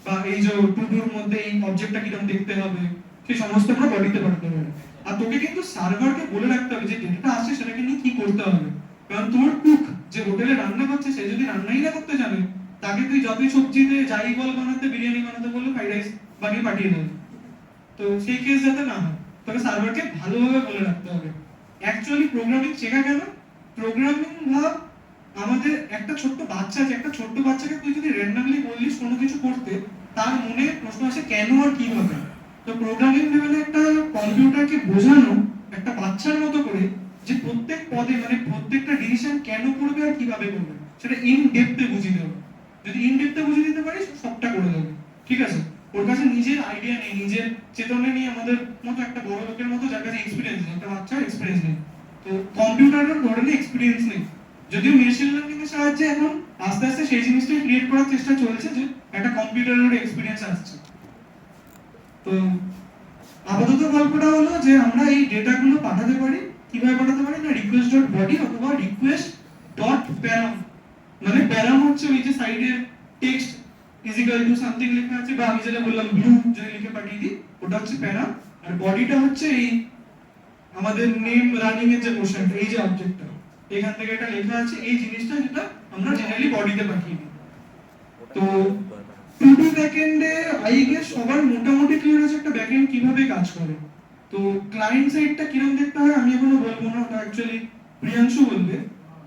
বা এই যে টু ডুর মধ্যে এই অবজেক্টটা কিরকম দেখতে হবে, সেই সমস্ত আমরা বডিতে পাঠাতে পারি। আর তোকে কিন্তু সার্ভারকে বলে রাখতে হবে যে ডেটাটা আসছে সেটাকে নিয়ে কি করতে হবে, কারণ তোর কুক যে হোটেলে রান্না করছে সে যদি রান্নাই না করতে জানে, তাকে তুই যতই সবজিতে যাই বল বানাতে, বিরিয়ানি বানাতে বললে ফ্রাইড রাইস বানিয়ে পাঠিয়ে দেবে। তো সেই কেস যাতে না হয় তবে সার্ভারকে ভালোভাবে বলে রাখতে হবে। অ্যাকচুয়ালি প্রোগ্রামিং শেখা কেন, প্রোগ্রামিং ভাব আমাদের একটা ছোট্ট বাচ্চা আছে, একটা ছোট্ট বাচ্চাকে তুই যদি র্যান্ডমলি বললিস কোনো কিছু করতে, তার মনে প্রশ্ন আসে কেন আর কিভাবে। তো প্রোগ্রামিং লেভেলে একটা কম্পিউটারকে বোঝানো একটা বাচ্চার মতো করে যে প্রত্যেক পদে মানে প্রত্যেকটা ডিসিশন কেন করবে আর কিভাবে করবে সেটা ইন ডেপথে বুঝিয়ে দেবে। যদি ইন ডেপথে বুঝিয়ে দিতে পারিস সবটা করে দেবে, ঠিক আছে। ওর কাছে নিজের আইডিয়া নেই, নিজের চেতনা নেই আমাদের মতো একটা বড় লোকের মতো যার কাছে এক্সপিরিয়েন্স নেই, একটা বাচ্চার এক্সপিরিয়েন্স নেই। তো কম্পিউটারের ধরনের এক্সপিরিয়েন্স নেই, যদিও মেশিন লার্নিং এর সাহায্যে এখন আস্তে আস্তে সেই জিনিসটাই ক্রিয়েট করার চেষ্টা চলছে যে একটা কম্পিউটারের এক্সপিরিয়েন্স আসছে। তো আপাতত গল্পটা হলো যে আমরা এই ডেটাগুলো পাঠাতে পারি, কিভাবে পাঠাতে পারি না request.body অথবা request.param, মানে প্যারাম হচ্ছে ওই যে সাইডে text is equal to something লেখা আছে, বা আমি যেটা বললাম ব্লু যদি লিখে পাঠিয়ে দিই ওটা হচ্ছে প্যারাম, আর বডিটা হচ্ছে এই আমাদের নেম রানিং এর যে পোরশন, এই যে অবজেক্টটা এখান থেকে এটা লেখা আছে এই জিনিসটা, যেটা আমরা জেনারেলি বডিতে পাঠিয়ে দিই। তো টুডু ব্যাকএন্ডে আই গেস সবার মোটামুটি ক্লিয়ার আছে একটা ব্যাকএন্ড কিভাবে কাজ করে। তো ক্লায়েন্ট সাইডটা কিরকম দেখতে হয় আমি এখনো বলবো না, ওটা অ্যাকচুয়ালি প্রিয়াংশু বলবে।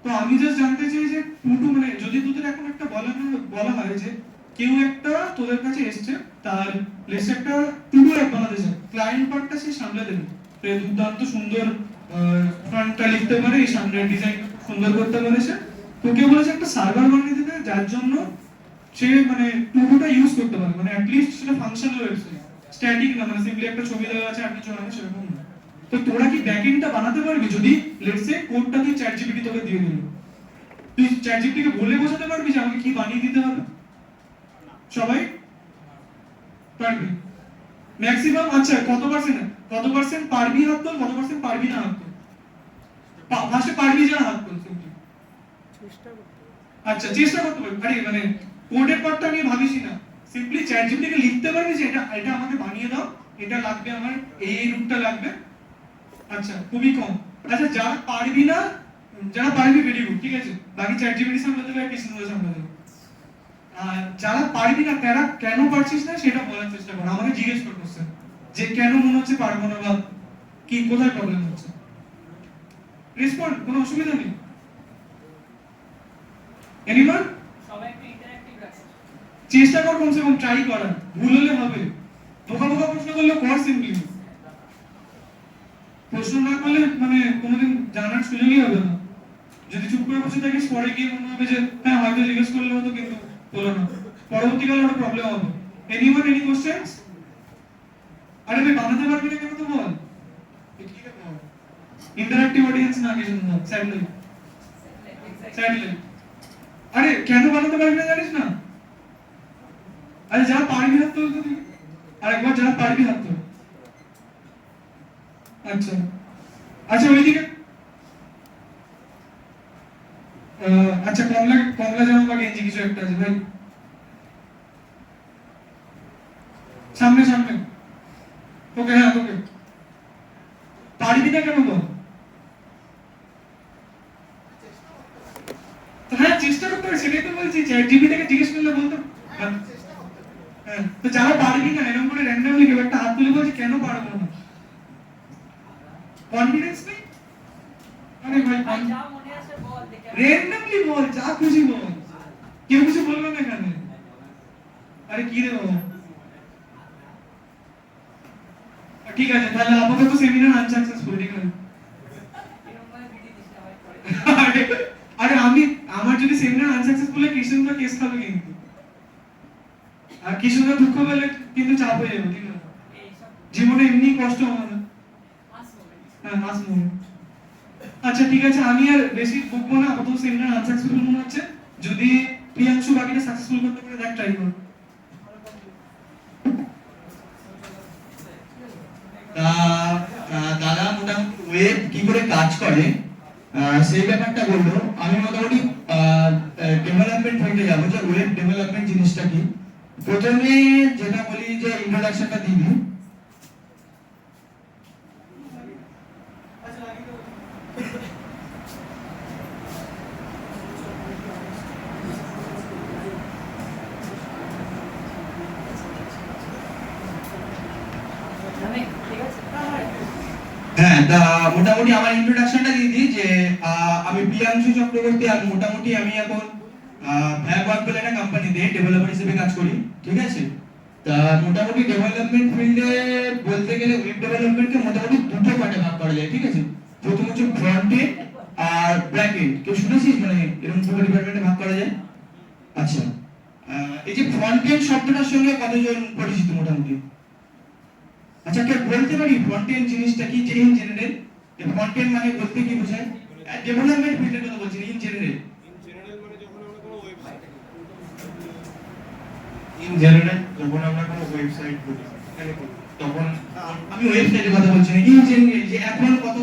তো আমি জাস্ট জানতে চাই যে টুডু মানে যদি তোদের এখন একটা বলা হয় যে কেউ একটা তোদের কাছে এসছে, তার লেস একটা টুডু অ্যাপ বানাতে চায়, ক্লায়েন্ট পার্টটা সে সামলে দেবে, তো দুর্দান্ত সুন্দর ফ্রন্টটা লিখতে পারে, এই সামনের ডিজাইন সুন্দর করতে পারে সে। তো কেউ বলেছে একটা সার্ভার বানিয়ে দিতে যার জন্য সে মানে টুডুটা ইউজ করতে পারে, মানে অ্যাট লিস্ট সেটা ফাংশনাল ওয়েবসাইট, স্ট্যাটিক না, মানে সিম্পলি একটা ছবি দেওয়া আছে আর কিছু না সেরকম না। তো তোরা কি ব্যাকএন্ডটা বানাতে পারবি যদি লেটস সে কোডটা তুই চ্যাটজিপিটি তোকে দিয়ে দিল, তুই চ্যাটজিপিটিকে বলে বোঝাতে পারবি যে আমাকে কি বানিয়ে দিতে হবে? সবাই পারবি ম্যাক্সিমাম? আচ্ছা কত পার্সেন্ট পারবি হাত তোল, কত পার্সেন্ট পারবি না হাত তোল। ফার্স্টে পারবি যারা হাত তোল সিম্পলি। আচ্ছা চেষ্টা করতে পারবি, আরে মানে কোডের পার্টটা নিয়ে ভাবিস না, সিম্পলি চ্যাটজিপিটিকে লিখতে পারবি যে এটা আমাকে বানিয়ে দাও, এটা লাগবে আমার, এই রুটটা লাগবে। আচ্ছা খুবই কম। আচ্ছা যারা পারবি না, যারা পারবি ভেরি গুড, ঠিক আছে, বাকি চ্যাটজিপিটি সামলাতে হবে আর কৃষ্ণদা সামলাতে হবে। আর যারা পারবি না তারা কেন পারছিস না সেটা বলার চেষ্টা কর, আমাকে জিজ্ঞেস কর কোশ্চেন যে কেন মনে হচ্ছে পারবো না বা কি কোথায় প্রবলেম হচ্ছে, রেসপন্ড, কোনো অসুবিধা নেই। এনিওয়ান? সবাই একটু ইন্টারঅ্যাক্টিভ রাখছে। চেষ্টা কর কমসে কম ট্রাই করার, ভুল হলে হবে, বোকা প্রশ্ন করলে কর সিম্পলি, প্রশ্ন না করলে মানে কোনোদিন জানার সুযোগই হবে না। যদি চুপ করে বসে থাকিস পরে গিয়ে মনে হবে যে হ্যাঁ হয়তো জিজ্ঞেস করলে হতো কিন্তু হলো না, পরবর্তীকালে একটা প্রবলেম হবে। Anyone any questions? আরে ভাই বানাতে পারবি না কেন তো বল, ইন্টারঅ্যাক্টিভ অডিয়েন্স না কিছু না, স্যাডলি আরে কেন বানাতে পারবি না জানিস না? আরে যারা পারবি হাত তোল, আরেকবার যারা পারবি হাত তোল। আচ্ছা আচ্ছা ওইদিকে আচ্ছা কমলা কমলা জামা বা গেঞ্জি কিছু একটা আছে ভাই সামনে সামনে তোকে হ্যাঁ তোকে পারবি না কেন বল তো হ্যাঁ চেষ্টা করতে হবে সেটাই তো বলছি চ্যাট জিপিটিকে জিজ্ঞেস করলে বলতো হ্যাঁ হ্যাঁ, তো যারা পারবি না এরকম করে র্যান্ডমলি কেউ একটা হাত তুলে বলছে কেন পারবো না কনফিডেন্স নেই আরে ভাই ভাই যা মনে আছে বল দেখে র্যান্ডমলি বল যা খুশি বল কেউ কিছু বলবে না এখানে আরে কি রে বাবা ঠিক আছে তাহলে আপাতত সেমিনার আনসাকসেসফুল ঠিক আছে এরকম ভাবে ভিডিও দিস না ভাই পরে আরে আরে আমি আমার যদি সেমিনার আনসাকসেসফুল হয় কৃষ্ণদা কেস খাবে কিন্তু আর কৃষ্ণদা দুঃখ পেলে কিন্তু চাপ হয়ে যাবে ঠিক আছে এই সব জীবনে এমনি কষ্ট আমাদের আসবো হ্যাঁ মাস মনে আচ্ছা ঠিক আছে আমি আর বেশি বকবো না আপাতত সেমিনার আনসাকসেসফুল মনে হচ্ছে যদি প্রিয়াংশু বাকিটা সাকসেসফুল করতে পারে দেখ ট্রাই করো দাদা মোটামুটি ওয়েব কি করে কাজ করে সেই ব্যাপারটা বললো আমি মোটামুটি ডেভেলপমেন্ট ফিল্ডে যাবো যে ওয়েব ডেভেলপমেন্ট জিনিসটা কি প্রথমে যেটা বলি যে ইন্ট্রোডাকশনটা দিই মানে ঠিক আছে হ্যাঁ তা মোটামুটি আমার ইন্ট্রোডাকশনটা দিয়ে দিই যে আমি প্রিয়াংশু চক্রবর্তী আর মোটামুটি আমি এখন ভ্যাব ওয়ার্ক বলে একটা কোম্পানিতে ডেভেলপার হিসেবে কাজ করি ঠিক আছে তা মোটামুটি ডেভেলপমেন্ট ফিল্ডে বলতে গেলে ওয়েব ডেভেলপমেন্টকে মোটামুটি দুটো পার্টে ভাগ করা যায় ঠিক আছে প্রথম হচ্ছে ফ্রন্ট এন্ড আর ব্যাক এন্ড কেউ শুনেছিস মানে এরকম দুটো ডিপার্টমেন্টে ভাগ করা যায় আচ্ছা এই যে ফ্রন্ট এন্ড শব্দটার সঙ্গে কতজন পরিচিত মোটামুটি আচ্ছা কেউ বলতে পারি ফ্রন্ট এন্ড জিনিসটা কি যে ইন জেনারেল যে ফ্রন্ট এন্ড মানে বলতে কি বোঝায় ডেভেলপমেন্ট ফিল্ডের কথা বলছি ইন জেনারেল ইন জেনারেল যখন আমরা কোনো ওয়েবসাইট খুলি তখন আমি ওয়েবসাইটের কথা বলছি না ইন জেনারেল যে এখন কত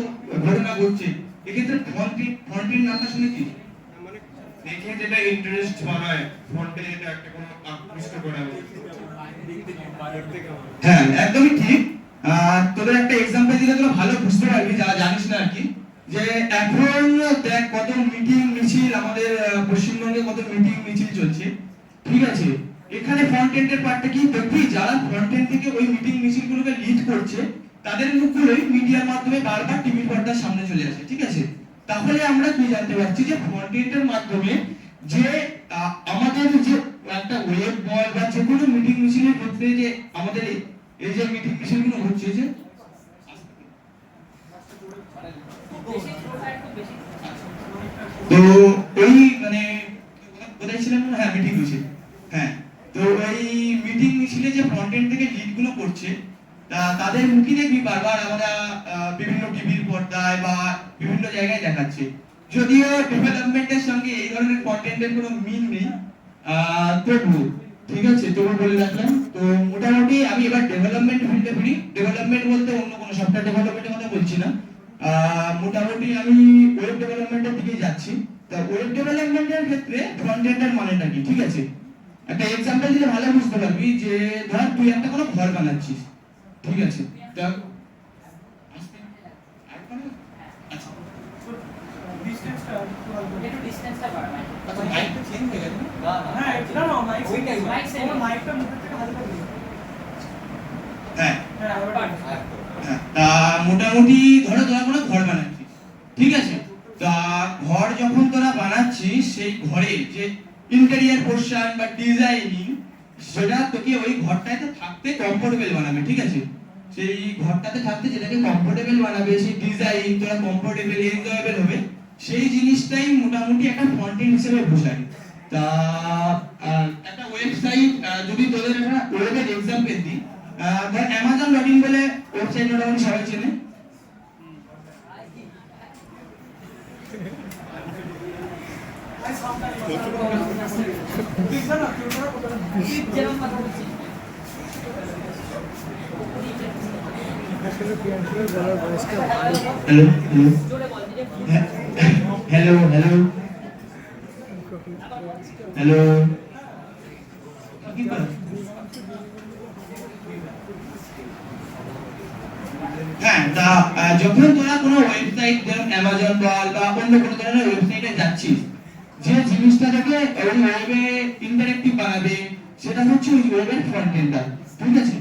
ঘটনা ঘটছে এক্ষেত্রে ফ্রন্ট এন্ড নামটা শুনেছিস মানে দেখে যেটা ইন্টারেস্ট বাড়ায় ফ্রন্টে যেটা একটা কোনো আকৃষ্ট করা হয় হ্যাঁ একদমই ঠিক তোদের একটা एग्जांपल দিলে তোরা ভালো বুঝতে পারবি যারা জানিস না আর কি যে এখন দেখ কত মিটিং মিছিল আমাদের পশ্চিমবঙ্গে কত মিটিং মিছিল চলছে ঠিক আছে এখানে ফ্রন্ট এন্ডের পার্টটা কি দেখবি যারা ফ্রন্ট এন্ড থেকে ওই মিটিং মিছিলগুলোকে লিড করছে তাদের মুখগুলোই মিডিয়ার মাধ্যমে বারবার টিভি পর্দার সামনে চলে আসে ঠিক আছে তাহলে আমরা কি জানতে পারছি যে ফ্রন্ট এন্ডের মাধ্যমে যে আমাদের যে একটা ওয়েব বল বা যে কোনো মিটিং মিছিলের ক্ষেত্রে যে আমাদের এই যে মিটিং মিছিলগুলো হচ্ছে যে বেশি ছোট একটু বেশি তো ওই মানে কোথায় ছিলাম না হ্যাঁ মিটিং মিছিল হ্যাঁ তো ওই মিটিং মিছিলে যে ফ্রন্ট এন্ড থেকে লিড গুলো করছে তাদের মুখে দেখবি বারবার আমরা বিভিন্ন টিভির পর্দায় বা বিভিন্ন জায়গায় দেখাচ্ছে যদিও ডেভেলপমেন্টের সঙ্গে এই ধরনের কন্টেন্টের কোনো মিল নেই তবু ঠিক আছে তবু বলে রাখলাম তো মোটামুটি আমি এবার ডেভেলপমেন্ট ফিল্ডে ফিরি ডেভেলপমেন্ট বলতে অন্য কোনো সফটওয়্যার ডেভেলপমেন্টের কথা বলছি না মোটামুটি আমি ওয়েব ডেভেলপমেন্টের দিকে যাচ্ছি তা ওয়েব ডেভেলপমেন্টের ক্ষেত্রে ফ্রন্ট এন্ডের মানেটা কি ঠিক আছে একটা एग्जांपल দিলে ভালো বুঝতে পারবি যে ধর তুই একটা কোনো ঘর বানাচ্ছিস ঠিক আছে তা আচ্ছা ডিসটেন্সটা একটু ডিসটেন্সটা বাড়াই আচ্ছা মাইকটা চেঞ্জ হয়ে গেছে না হ্যাঁ এটা না মাইক ওইটাই, mic same। মাইকটা মুখের থেকে হালকা দিয়ে হ্যাঁ হ্যাঁ ওটা তা মোটামুটি ধরো তোরা কোনো ঘর বানাচ্ছিস ঠিক আছে তা ঘর যখন তোরা বানাচ্ছিস সেই ঘরে যে ইন্টেরিয়র পোরশন বা ডিজাইনিং সেটা তোকে ওই ঘরটাতে থাকতে কমফোর্টেবল বানাবে ঠিক আছে সেই ঘরটাতে থাকতে যেটাকে কমফোর্টেবল বানাবে সেই ডিজাইন তোরা কমফোর্টেবল এনজয়েবল হবে সেই জিনিসটাই মোটামুটি একটা ফ্রন্ট এন্ড হিসেবে বোঝায় তা একটা ওয়েবসাইট যদি তোদের একটা ওয়েবের एग्जांपल দিই ধর amazon.in বলে ওয়েবসাইট মোটামুটি সবাই চেনে যেরকম কথা বলছি হ্যালো হ্যালো হ্যালো হ্যালো হ্যাঁ, তা যখন তোরা কোনো ওয়েবসাইট যেমন অ্যামাজন বল বা অন্য কোনো ধরনের ওয়েবসাইটে যাচ্ছিস, যে জিনিসটাকে ওই ওয়েবে ইন্টারেক্টিভ বানাবে সেটা হচ্ছে ওই ওয়েবের ফ্রন্ট এন্ডটা, ঠিক আছে?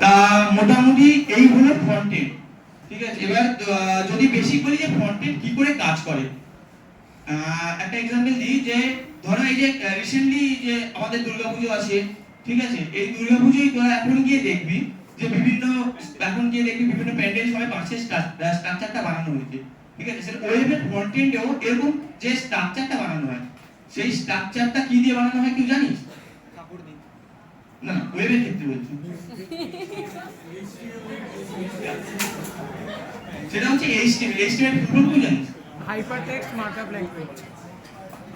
তা মোটামুটি এই হলো ফ্রন্ট এন্ড, ঠিক আছে? এবার যদি বেসিক বলি যে ফ্রন্ট এন্ড কি করে কাজ করে, একটা एग्जांपल দিই যে ধরো এই যে রিসেন্টলি যে আমাদের দুর্গাপূজা আছে, ঠিক আছে? এই দুর্গাপূজায় তোরা এখন গিয়ে দেখবি যে বিভিন্ন প্যান্ডেল সবাই পাশে স্ট্রাকচারটা বানানো হয়েছে, ঠিক আছে? সেটা ওয়েবের ফ্রন্ট এন্ডেও এরকম যে স্ট্রাকচারটা বানানো হয়, সেই স্ট্রাকচারটা কি দিয়ে বানানো হয় কেউ জানিস? কাপড় দিয়ে। না, ওয়েবের ক্ষেত্রে বলছি। সেটা হচ্ছে HTML ফুল ফর্ম কি জানিস? Hypertext Markup Language.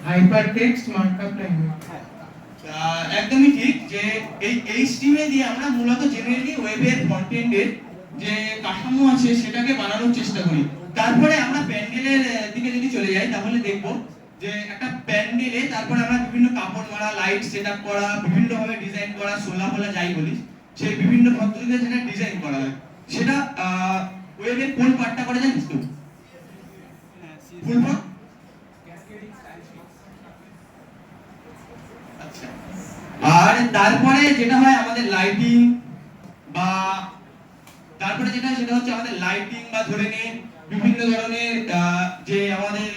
Hypertext markup language. একদমই ঠিক যে এই HTML দিয়ে আমরা মূলত জেনারেলি ওয়েবের ফ্রন্ট এন্ডের যে কাঠামো আছে সেটাকে বানানোর চেষ্টা করি। তারপরে আমরা প্যান্ডেলের দিকে যদি চলে যাই তাহলে দেখব যে একটা প্যান্ডেলে তারপরে আমরা বিভিন্ন কাপড় মারা, লাইট সেটআপ করা, বিভিন্ন ভাবে ডিজাইন করা, সোলা ফোলা যাই বলিস, সেই বিভিন্ন পদ্ধতিতে সেটা ডিজাইন করা হয়। সেটা ওয়েবের কোন পার্টটা করে জানিস তো? Full form. আচ্ছা, আর তারপরে যেটা হয় আমাদের লাইটিং বা তারপরে যেটা সেটা হচ্ছে আমাদের লাইটিং বা ধরে নে বিভিন্ন ধরনের যে আমাদের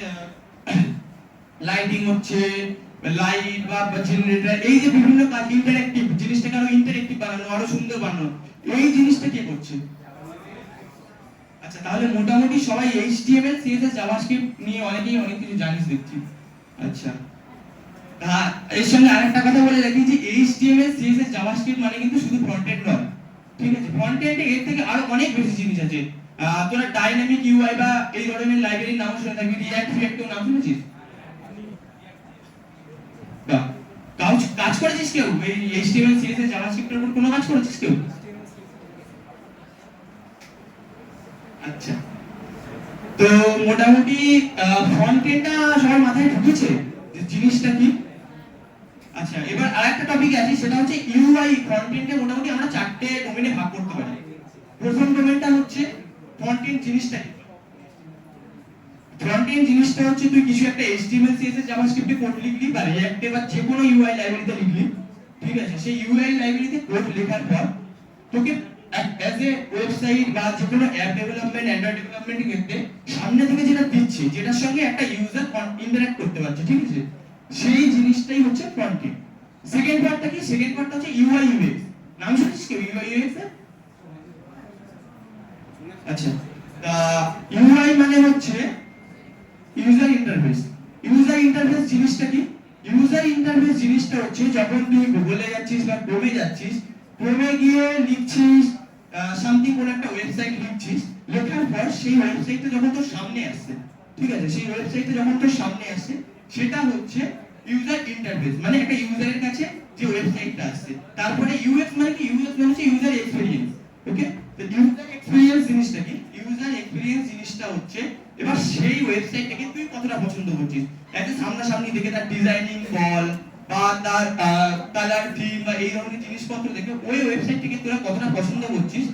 লাইটিং হচ্ছে লাইট বা জেনারেটর, এই যে বিভিন্ন কাজ ইন্টারঅ্যাক্টিভ জিনিসটাকে আরো ইন্টারঅ্যাক্টিভ বানানো, আরো সুন্দর বানানো, এই জিনিসটা কে করছে? আচ্ছা, তাহলে মোটামুটি সবাই HTML CSS জাভাস্ক্রিপ্ট নিয়ে অনেকেই অনেক কিছু জানিস দেখছি। আচ্ছা, এর সঙ্গে আরেকটা কথা বলে রাখি যে HTML CSS জাভাস্ক্রিপ্ট মানে কিন্তু শুধু ফ্রন্ট এন্ড নয়, ঠিক আছে? ফ্রন্ট এন্ডে এর থেকে আরো অনেক বেশি জিনিস আছে। তোরা ডাইনামিক UI বা এই ধরনের লাইব্রেরির নাম শুনে থাকবি, রিঅ্যাক্ট এর নাম শুনেছিস? বাহ, কাজ করেছিস কেউ এই HTML CSS জাভাস্ক্রিপ্টের উপর কোনো কাজ করেছিস কেউ? আচ্ছা, তো মোটামুটি ফ্রন্ট এন্ডটা সবার মাথায় ঢুকেছে যে জিনিসটা কি? আচ্ছা, এবার আরেকটা টপিক আছে সেটা হচ্ছে UI। ফ্রন্ট এন্ডে মোটামুটি আমরা চারটে ডোমেইনে ভাগ করতে পারি। প্রথম ডোমেইনটা হচ্ছে ফ্রন্ট এন্ড জিনিসটা কি? ফ্রন্ট এন্ড জিনিসটা হচ্ছে তুই কিছু একটা HTML CSS জাভাস্ক্রিপ্টে কোড লিখলি বা রিঅ্যাক্টে বা যে কোনো UI লাইব্রেরিতে লিখলি, ঠিক আছে? সেই UI লাইব্রেরিতে কোড লেখার পর তোকে অ্যাজ এ ওয়েবসাইট বা যে কোনো অ্যাপ ডেভেলপমেন্ট, অ্যান্ড্রয়েড ডেভেলপমেন্টের ক্ষেত্রে সামনে থেকে যেটা দিচ্ছে, যেটার সঙ্গে একটা ইউজার ইন্টারঅ্যাক্ট করতে পারছে, ঠিক আছে? সেই জিনিসটাই হচ্ছে ফ্রন্ট এন্ড। সেকেন্ড পার্টটা কি? সেকেন্ড পার্টটা হচ্ছে UI UX। নাম শুনেছিস কি UI UX এর? আচ্ছা, UI মানে হচ্ছে ইউজার ইন্টারফেস। ইউজার ইন্টারফেস জিনিসটা কি? ইউজার ইন্টারফেস জিনিসটা হচ্ছে যখন তুই গুগলে যাচ্ছিস বা ক্রোমে যাচ্ছিস, ক্রোমে গিয়ে লিখছিস সামথিং কোন একটা ওয়েবসাইট লিখছিস, লেখার পর সেই ওয়েবসাইটটা যখন তোর সামনে আসছে, ঠিক আছে? সেই ওয়েবসাইটটা যখন তোর সামনে আসছে সেটা হচ্ছে ইউজার ইন্টারফেস, মানে একটা ইউজারের কাছে যে ওয়েবসাইটটা আসছে। তারপরে UX মানে কি? UX মানে হচ্ছে ইউজার এক্সপেরিয়েন্স। ওকে, তো ইউজার এক্সপেরিয়েন্স জিনিসটা কি? ইউজার এক্সপেরিয়েন্স জিনিসটা হচ্ছে এবার সেই ওয়েবসাইটটাকে তুই কতটা পছন্দ করছিস, একটা সামনাসামনি দেখে তার ডিজাইনিং বল বা তার কালার থিম বা এই ধরনের জিনিসপত্র দেখে ওই ওয়েবসাইটটাকে তোরা কতটা পছন্দ করছিস,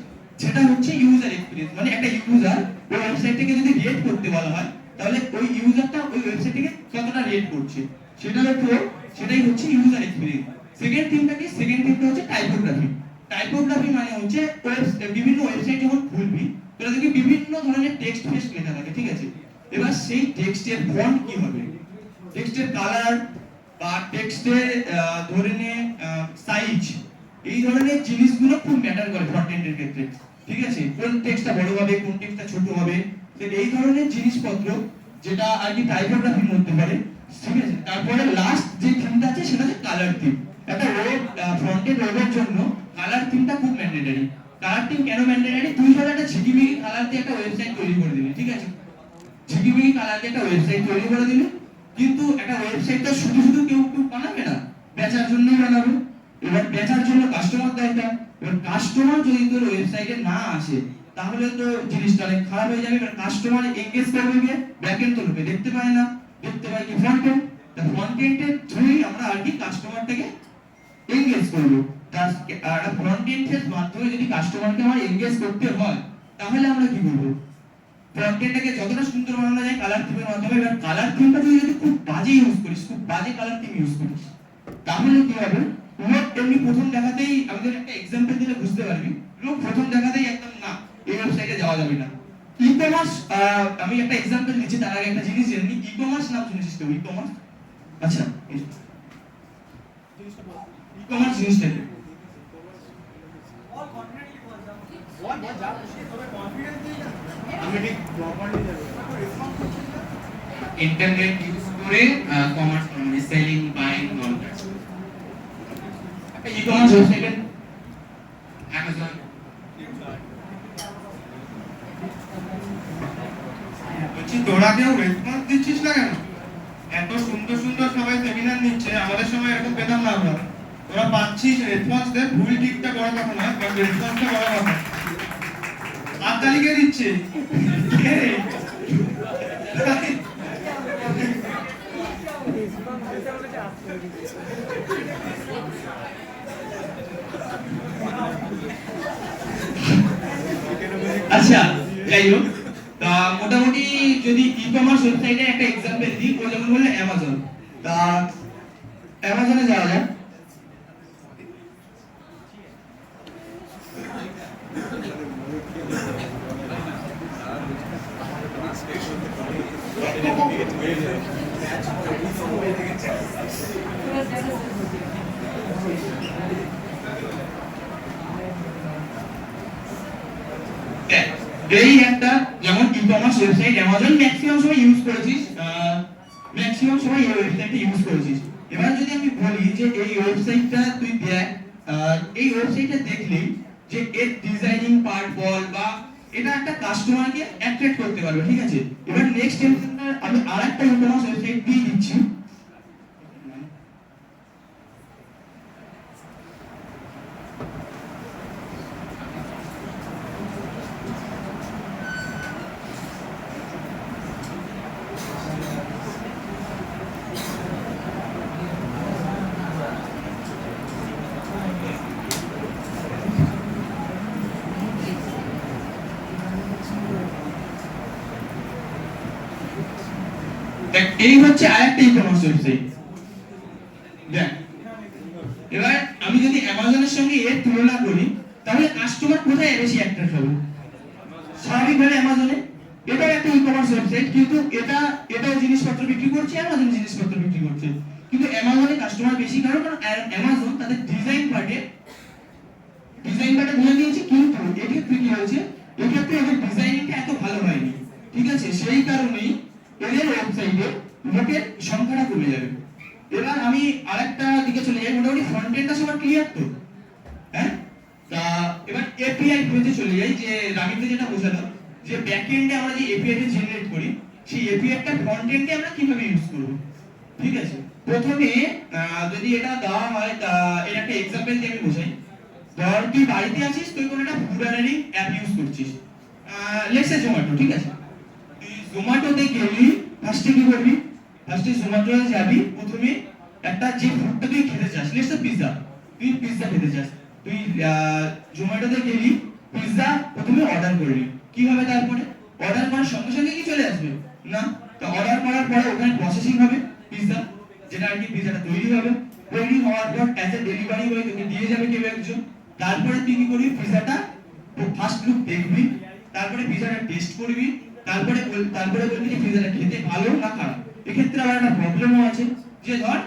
সেটা হচ্ছে ইউজার এক্সপেরিয়েন্স। মানে একটা ইউজার ওই ওয়েবসাইটটাকে যদি রেট করতে বলা হয় তাহলে ওই ইউজারটা ওই ওয়েবসাইটটাকে কতটা রেট করছে সেটাই হচ্ছে ইউজার এক্সপেরিয়েন্স। সেকেন্ড থিংটা কি? সেকেন্ড থিংটা হচ্ছে টাইপোগ্রাফি। টাইপোগ্রাফি মানে হচ্ছে বিভিন্ন ওয়েবসাইট যখন খুলবি তোরা দেখবি বিভিন্ন ধরনের টেক্সট ফেস্ট লেখা থাকে, ঠিক আছে? এবার সেই টেক্সটের ফন্ট কি হবে, টেক্সটের কালার বা টেক্সটের ধরে নে সাইজ, এই ধরনের জিনিসগুলো খুব ম্যাটার করে ফ্রন্ট এন্ডের ক্ষেত্রে, ঠিক আছে? কোন টেক্সটটা বড় হবে, কোন টেক্সটটা ছোট হবে, এই ধরনের জিনিসপত্র যেটা আর কি টাইপোগ্রাফির মধ্যে পড়ে, ঠিক আছে? তারপরে লাস্ট যে থিমটা আছে সেটা হচ্ছে কালার থিম। একটা ওয়েব ফ্রন্ট এন্ড ওয়েবের জন্য কালার থিমটা খুব ম্যান্ডেটরি। কালার থিম কেন ম্যান্ডেটরি? তুই ধর একটা ঝিকিমিকি কালার দিয়ে একটা ওয়েবসাইট তৈরি করে দিবি, ঠিক আছে? ঝিকিমিকি কালার দিয়ে একটা ওয়েবসাইট তৈরি করে দিবি, কিন্তু একটা ওয়েবসাইট তো শুধু শুধু কেউ কেউ বানাবে না, বেচার জন্য বানাবে। এবার বেচার জন্য কাস্টমার দরকার। এবার কাস্টমার যদি তোর ওয়েবসাইটে না আসে তাহলে তো জিনিসটা অনেক খারাপ হয়ে যাবে। এবার কাস্টমার এনগেজ করবে গিয়ে ব্যাকএন্ড তো লোকে দেখতে পায় না, দেখতে পায় কি ফ্রন্ট এন্ড। তা ফ্রন্ট এন্ডের থ্রুই আমরা আর কি কাস্টমারটাকে এনগেজ করব। আর ফ্রন্ট এন্ডের মাধ্যমে যদি কাস্টমারকে আমার এনগেজ করতে হয় তাহলে আমরা কি করব? ফ্রন্ট এন্ডটাকে যতটা সুন্দর বানানো যায় কালার থিমের মাধ্যমে। এবার কালার থিমটা যদি খুব বাজে ইউজ করিস, খুব বাজে কালার থিম ইউজ করিস, তাহলে কি হবে? লোক এমনি প্রথম দেখাতেই, আমাদের একটা এক্সাম্পল দিলে বুঝতে পারবি, লোক প্রথম দেখাতেই একদম না এই ওয়েবসাইটে যাওয়া যাবে না। ই কমার্স, আমি একটা এক্সাম্পল দিচ্ছি তার আগে একটা জিনিস জেনে ই কমার্স নাম শুনেছিস তো? ই কমার্স, আচ্ছা ই কমার্স জিনিসটা কি? আমি ঠিক প্রপারলি জানি না। ইন্টারনেট ইউজ করে কমার্স মানে সেলিং বাইং অল দ্যাট। একটা ই কমার্স ওয়েবসাইটে অ্যামাজন বলছি তোরা কেউ রেসপন্স দিচ্ছিস না কেন? এত সুন্দর সুন্দর সবাই সেমিনার নিচ্ছে, আমাদের সময় এরকম পেতাম না আমরা। তোরা পাচ্ছিস, রেসপন্স দে। ভুল ঠিকটা বড় কথা না, বাট রেসপন্সটা বড় কথা। আর তালিকা দিচ্ছে কে রে? আচ্ছা যাই হোক, তা মোটামুটি যদি ই কমার্স ওয়েবসাইটে একটা এক্সাম্পল দিই, ও যেমন বললে অ্যামাজন। তা অ্যামাজনে যাওয়া যায়। এই একটা যেমন e commerce website Amazon maximum সময় ইউজ করেছিস, ম্যাক্সিমাম সময় এই ওয়েবসাইটটা ইউজ করেছিস। এবার যদি আমি বলি যে এই ওয়েবসাইটটা তুই দেখ, এই ওয়েবসাইটটা দেখলেই যে এর ডিজাইনিং পার্ট বল বা এটা একটা কাস্টমারকে অ্যাট্রাক্ট করতে পারবে, ঠিক আছে? এবার নেক্সট আমি আরেকটা ই কমার্স ওয়েবসাইট দিয়ে দিচ্ছি। দেখ এই হচ্ছে আরেকটা ই কমার্স ওয়েবসাইট। দেখ এবার আমি যদি অ্যামাজনের সঙ্গে এর তুলনা করি তাহলে কাস্টমার কোথায় বেশি অ্যাট্রাক্ট হবে? স্বাভাবিকভাবে অ্যামাজনে। এটাও একটা ই কমার্স ওয়েবসাইট, কিন্তু এটাও জিনিসপত্র বিক্রি করছে, অ্যামাজন জিনিসপত্র বিক্রি করছে, কিন্তু অ্যামাজনে কাস্টমার বেশি। কারণ অ্যামাজন তাদের ডিজাইন পার্টে বলে দিয়েছে, কিন্তু এক্ষেত্রে কি হয়েছে, এক্ষেত্রে এদের ডিজাইনিংটা এত ভালো হয়নি, ঠিক আছে? সেই কারণেই এদের ওয়েবসাইটে লোকের সংখ্যাটা কমে যাবে। এবার আমি আরেকটা দিকে চলে যাই। মোটামুটি ফ্রন্ট এন্ডটা সবার ক্লিয়ার তো? হ্যাঁ, তা এবার এপিআই পেজে চলে যাই। যে রাগিতে যেটা বোঝালো যে ব্যাক এন্ডে আমরা যে এপিআই টা জেনারেট করি, সেই এপিআইটা ফ্রন্ট এন্ডে আমরা কিভাবে ইউজ করব, ঠিক আছে? প্রথমে যদি এটা দেওয়া হয়, তা এর একটা এক্সাম্পল দিয়ে আমি বোঝাই। ধর তুই বাড়িতে আছিস, তুই কোনো একটা ফুড অর্ডারিং অ্যাপ ইউজ করছিস, লেটস সে জোম্যাটো, ঠিক আছে? তুই জোম্যাটোতে গেলি, ফার্স্টে কি করবি? ফার্স্টে জোম্যাটোতে যাবি, প্রথমে একটা যে ফুডটা তুই খেতে চাস, লেটস সে পিৎজা, তুই পিৎজা খেতে চাস, তুই জোম্যাটোতে গেলি, পিৎজা প্রথমে অর্ডার করলি। কি হবে তারপরে? অর্ডার করার সঙ্গে সঙ্গে কি চলে আসবে? না, তো অর্ডার করার পরে ওখানে প্রসেসিং হবে পিৎজা, যেটা আর কি পিৎজাটা তৈরি হবে। তৈরি হওয়ার পর অ্যাজ এ ডেলিভারি বয় তোকে দিয়ে যাবে কেউ একজন। তারপরে তুই কি করবি? পিৎজাটা ফার্স্ট লুক দেখবি, তারপরে পিৎজাটা টেস্ট করবি, তারপরে বলবি যে পিৎজাটা খেতে ভালো না খারাপ। এক্ষেত্রে আবার একটা প্রবলেমও আছে, যে ধর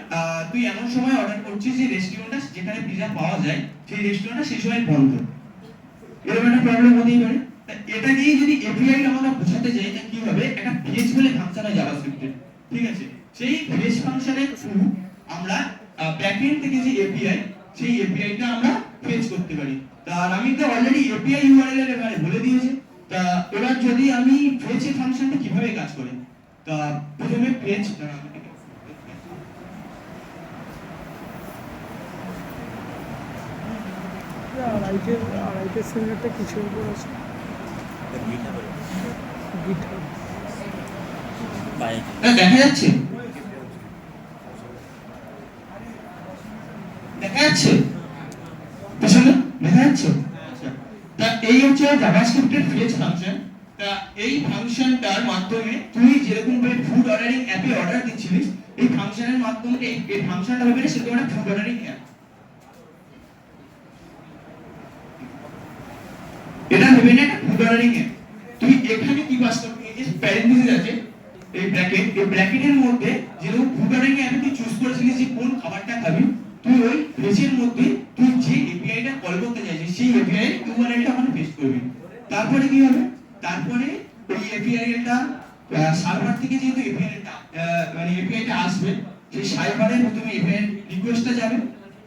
তুই এমন সময় অর্ডার করছিস যে রেস্টুরেন্টটা যেখানে পিৎজা পাওয়া যায় সেই রেস্টুরেন্টটা সেই সময় বন্ধ, এরকম একটা প্রবলেম হতেই পারে। এটা দিয়ে যদি এপিআই আমরা বোঝাতে যাই, তা কি হবে? একটা ফেচ বলে ফাংশন হয় জাভাস্ক্রিপ্টে, ঠিক আছে? সেই ফেচ ফাংশনের থ্রু আমরা ব্যাকএন্ড থেকে যে এপিআই, সেই এপিআইটা আমরা ফেচ করতে পারি। তার আমি তো অলরেডি এপিআই ইউআরএল এর ব্যাপারে বলে দিয়েছি। তা এবার যদি আমি ফেচ ফাংশনটা কিভাবে কাজ করে, তা প্রথমে ফেচ আড়াইটের সেমিনারটা কিছুর উপর আছে GitHub। দেখা যাচ্ছে দেখা যাচ্ছে পেছনে দেখা যাচ্ছে আচ্ছা। তা এই হচ্ছে জাভাস্ক্রিপ্টের ফেচ ফাংশন। তা এই ফাংশনটার মাধ্যমে তুই যেরকম ভাবে ফুড অর্ডারিং অ্যাপে অর্ডার দিচ্ছিলিস, এই ফাংশনের মাধ্যমে এই ফাংশনটা হবে সেরকম একটা ফুড অর্ডারিং অ্যাপ। এটা হবে না একটা ফুড অর্ডারিং অ্যাপ। তুই এখানে কি পাস করবি, এই যে প্যারেন্থেসিস আছে এই ব্র্যাকেটের মধ্যে যেরকম ফুড অর্ডারিং অ্যাপে তুই চুজ করেছিলিস যে কোন খাবারটা খাবি, তুই ওই পেজের মধ্যে তুই যে এপিআইটা কল করতে চাইছিস সেই এপিআই ইউআরএলটা ওখানে পেস্ট করবি। তারপরে কি হবে, তারপরে ওই এপিআইটা সার্ভার থেকে যেহেতু এপিআইটা মানে এপিআইটা আসবে, সেই সার্ভারের প্রথমে এপিআই রিকোয়েস্টটা যাবে,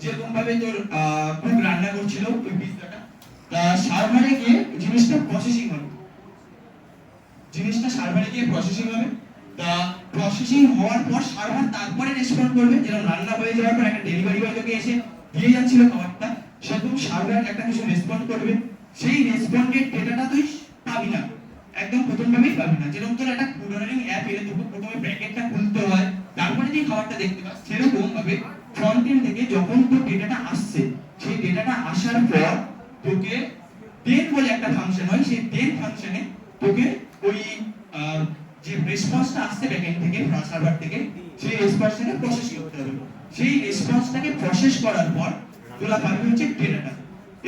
যেরকম ভাবে তোর কুক রান্না করছিল ওই পিৎজাটা, তা সার্ভারে গিয়ে জিনিসটা প্রসেসিং হবে, জিনিসটা সার্ভারে গিয়ে প্রসেসিং হবে। তা প্রসেসিং হওয়ার পর সার্ভার তারপরে রেসপন্ড করবে, যেরকম রান্না হয়ে যাওয়ার পর একটা ডেলিভারি বয় তোকে এসে দিয়ে যাচ্ছিল খাবারটা, সেরকম সার্ভার একটা কিছু রেসপন্ড করবে। সেই রেসপন্ডেড ডেটাটা তুই পাবি না, একদম প্রথমভাবেই পাবি না। যেরকম তোর একটা ফুড অর্ডারিং অ্যাপ এলে তোকে প্রথমে ব্র্যাকেটটা খুলতে হয়, তারপরে তুই খাবারটা দেখতে পাস, সেরকম ভাবে ফ্রন্ট এন্ড থেকে যখন তোর ডেটাটা আসছে, সেই ডেটাটা আসার পর তোকে দেন বলে একটা ফাংশন হয়, সেই দেন ফাংশনে তোকে ওই যে রেসপন্সটা আসছে ব্যাকএন্ড থেকে সার্ভার থেকে, সেই রেসপন্সটাকে প্রসেস করতে হবে। সেই রেসপন্সটাকে প্রসেস করার পর তোরা পাবি হচ্ছে ডেটাটা।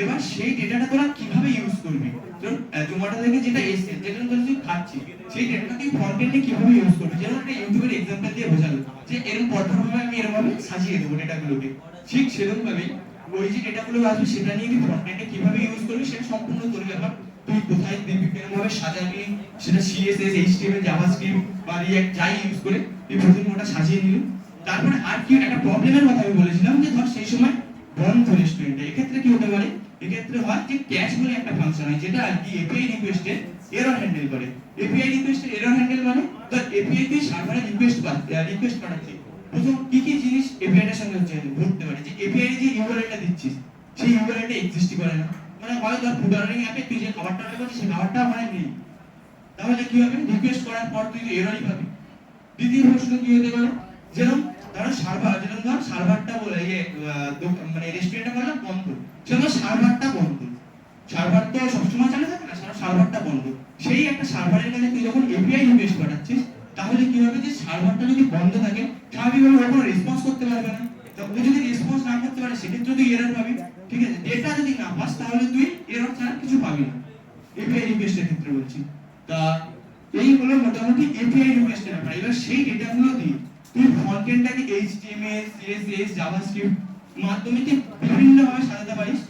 এবার সেই ডেটাটা তোরা কিভাবে ইউজ করবি, তোর জোম্যাটো থেকে যেটা এসছে, যেটা তোরা তুই খাচ্ছিস, সেই ডেটাটা তুই ফ্রন্ট এন্ডে কিভাবে ইউজ করবি, যেমন একটা ইউটিউবের এক্সাম্পল দিয়ে বোঝালো যে এরকম পদ্ধতিভাবে আমি এরকম ভাবে সাজিয়ে দেবো ডেটাগুলোকে, ঠিক সেরকম ভাবেই ওই যে ডেটাগুলো আসবে সেটা নিয়ে তুই ফ্রন্ট এন্ডে কিভাবে ইউজ করবি সেটা সম্পূর্ণ তোর ব্যাপার। তুই কোথায় দিবি, কেমন ভাবে সাজাবি, সেটা সিএসএস, এইচটিএমএল, জাভাস্ক্রিপ্ট বা রিঅ্যাক্ট যাই ইউজ করে তুই প্রথমে ওটা সাজিয়ে নিলি। তারপরে আর কি একটা প্রবলেমের কথা আমি বলেছিলাম যে ধর সেই সময় বন্ধ রেস্টুরেন্টে, এক্ষেত্রে কি হতে পারে, এক্ষেত্রে হয় যে ক্যাচ বলে একটা ফাংশন হয় যেটা আর কি এপিআই রিকোয়েস্টের এরর হ্যান্ডেল করে। এপিআই রিকোয়েস্টের এরর হ্যান্ডেল মানে তো এপিআই তুই সার্ভারে রিকোয়েস্ট পাঠাচ্ছিস, প্রথম কি কি জিনিস এপিআইটার সঙ্গে হচ্ছে ঘটতে পারে, যে এপিআই যে ইউআরএলটা দিচ্ছিস সেই ইউআরএলটা এক্সিস্ট করে না, মানে হয় ধর ফুড অর্ডারিং অ্যাপে তুই যে খাবারটা অর্ডার করছিস সেই খাবারটা মানে নেই, তাহলে কি হবে, রিকোয়েস্ট করার পর তুই এররই পাবি। দ্বিতীয় প্রশ্ন কি হতে পারে, যেরকম ধরো সার্ভার, যেরকম ধর সার্ভারটা বলে মানে রেস্টুরেন্টটা বললাম বন্ধ, সেরকম সার্ভারটা বন্ধ, সার্ভার তো সবসময় চালু থাকে না, সার্ভারটা বন্ধ, সেই একটা সার্ভারের কাছে তুই যখন এপিআই রিকোয়েস্ট পাঠাচ্ছিস, তাহলে কি হবে যে সার্ভারটা যদি বন্ধ থাকে স্বাভাবিকভাবে ও কোনো রেসপন্স করতে পারবে না, তো ও যদি রেসপন্স না করতে পারে সেক্ষেত্রে তুই এরর পাবি, ঠিক আছে। ডেটা যদি না পাস তাহলে তুই এরর ছাড়া কিছু পাবি না, এপিআই রিকোয়েস্টের ক্ষেত্রে বলছি। তা এই হলো মোটামুটি এপিআই রিকোয়েস্টের ব্যাপার। এবার সেই ডেটাগুলো দিয়ে তুই ফ্রন্ট এন্ডটাকে এইচটিএমএল, সিএসএস, জাভাস্ক্রিপ্ট মাধ্যমে তুই বিভিন্ন ভাবে সাজাতে পারিস।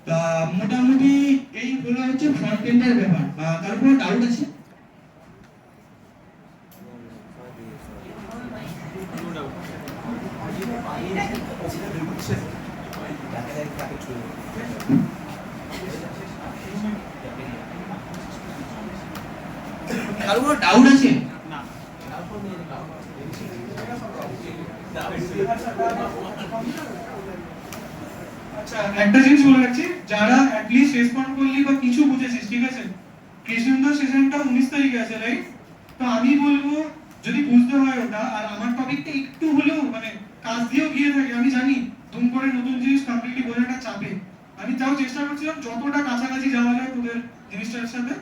তা মোটামুটি এই হলো হচ্ছে ফ্রন্ট এন্ডের ব্যাপার। কারো কোনো ডাউট আছে? কারো কোনো ডাউট আছে? আচ্ছা, একটা জিনিস বলে রাখছি, যারা অ্যাটলিস্ট রেসপন্ড করলি বা কিছু বুঝেছিস, ঠিক আছে, কৃষ্ণেন্দু সেশনটা 19 তারিখে আছে, রাইট? তো আমি বলবো যদি বুঝতে হয় ওটা, আর আমার টপিকটা একটু হলেও মানে কাজ দিয়েও গিয়ে থাকে, আমি জানি দুম করে নতুন জিনিস কমপ্লিটলি বোঝাটা চাপে, আমি তাও চেষ্টা করছিলাম যতটা কাছাকাছি যাওয়া যায় তোদের জিনিসটার সাথে।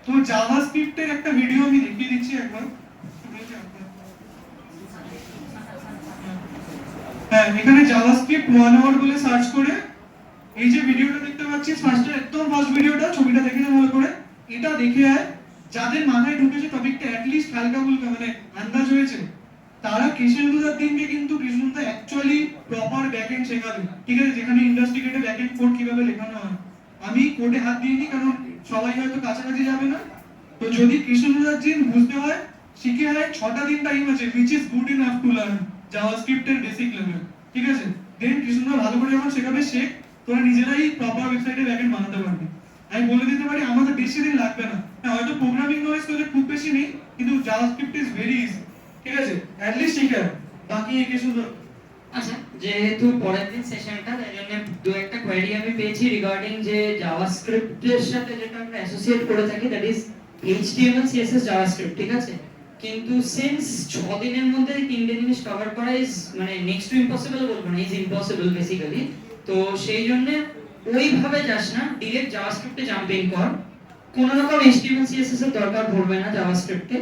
তো জাভাস্ক্রিপ্টের একটা ভিডিও আমি দেখিয়ে দিচ্ছি একবার। হ্যাঁ, এখানে জাভাস্ক্রিপ্ট 1 hour বলে সার্চ করে এই যে ভিডিওটা দেখতে পাচ্ছিস, একদম ফার্স্ট ভিডিওটা, ছবিটা দেখে নে ভালো করে, এটা দেখে আয়। যাদের মাথায় ঢুকেছে টপিকটা অ্যাটলিস্ট হালকা ফুলকা মানে আন্দাজ হয়েছে, তারা কৃষ্ণেন্দুদার দিনকে কিন্তু কৃষ্ণেন্দুদা অ্যাকচুয়ালি প্রপার ব্যাকএন্ড শেখাবে, ঠিক আছে, যেখানে ইন্ডাস্ট্রিকেটে ব্যাকএন্ড কোড কিভাবে লেখানো হয়। আমি কোডে হাত দিইনি কারণ সবাই হয়তো কাছাকাছি যাবে না, তো যদি কৃষ্ণেন্দুদার দিন বুঝতে হয় শিখে হয়, 6টা দিন টাইম আছে, which is good enough to learn জাভাস্ক্রিপ্টের বেসিক লেভেল, ঠিক আছে। দেন কৃষ্ণেন্দুদা ভালো করে যখন শেখাবে, শেখ, তোরা নিজেরাই প্রপার ওয়েবসাইটে ব্যাকএন্ড বানাতে পারবি। আমি বলে দিতে পারি আমাদের বেশি দিন লাগবে না, হ্যাঁ হয়তো প্রোগ্রামিং নলেজ তোদের খুব বেশি নেই, কিন্তু জাভাস্ক্রিপ্ট ইজ ভেরি ইজি, ঠিক আছে, অ্যাটলিস্ট শিখে বাকি কিছু। আচ্ছা যেহেতু পরের দিন সেশনটা, তাই জন্য দু একটা কোয়েরি আমি পেয়েছি রিগার্ডিং যে জাভাস্ক্রিপ্টের সাথে যেটা আমরা অ্যাসোসিয়েট করে থাকি, that is HTML CSS JavaScript, ঠিক আছে? কিন্তু সিন্স 6 দিনের মধ্যে এই তিনটে জিনিস কভার করা ইজ মানে নেক্সট টু ইম্পসিবল বলবো না, ইজ ইম্পসিবল বেসিক্যালি। তো সেই জন্য ওইভাবে যাস না, ডিরেক্ট জাভাস্ক্রিপ্টে জাম্পিং কর। কোনো রকম HTML CSS এর দরকার পড়বে না জাভাস্ক্রিপ্টে।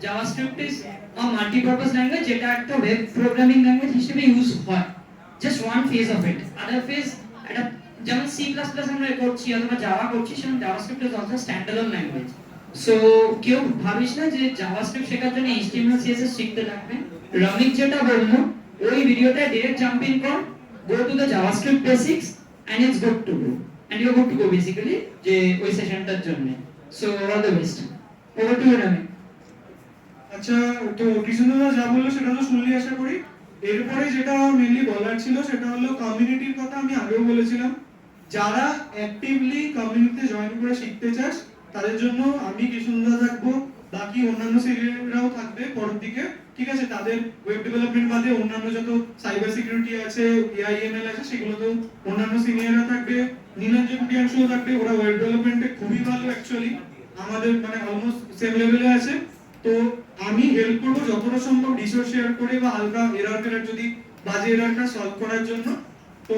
JavaScript is a multipurpose language, যেটা একটা ওয়েব প্রোগ্রামিং ল্যাঙ্গুয়েজ হিসেবে ইউজ হয়, just one phase of it. Other phase এটা যেমন C++ আমরা করছি অথবা জাভা করছি, সেরকম JavaScript is also standalone language. So কেউ ভাবিস না যে জাভাস্ক্রিপ্ট শেখার জন্য HTML CSS শিখতে লাগবে। রমিক যেটা বললো ওই ভিডিওটা ডিরেক্ট জাম্পিং কর, go to the JavaScript basics and it's good to go, and you are good to go basically যে ওই সেশনটার জন্য। So all the best, over to you Romik. আচ্ছা, তো কৃষ্ণদা যা বললো সেটা তো শুনলি আশা করি। এরপরে যেটা মেনলি বলার ছিল সেটা হলো কমিউনিটির কথা। আমি আগেও বলেছিলাম, যারা অ্যাক্টিভলি কমিউনিটিতে জয়েন করে শিখতে চাস তাদের জন্য আমি কৃষ্ণদা থাকবো, বাকি অন্যান্য সিনিয়ররাও থাকবে পরের দিকে, ঠিক আছে? তাদের ওয়েব ডেভেলপমেন্ট বাদে অন্যান্য যত সাইবার সিকিউরিটি আছে, AIML আছে, সেগুলোতেও অন্যান্য সিনিয়ররা থাকবে। নীলাঞ্জন প্রিয়াংশুও থাকবে, ওরা ওয়েব ডেভেলপমেন্টে খুবই ভালো অ্যাকচুয়ালি, আমাদের মানে অলমোস্ট সেম লেভেলে আছে। তো আমি হেল্প করবো যতটা সম্ভব রিসোর্স শেয়ার করে বা হালকা এরর ফেরার যদি বাজে এররটা সলভ করার জন্য। তো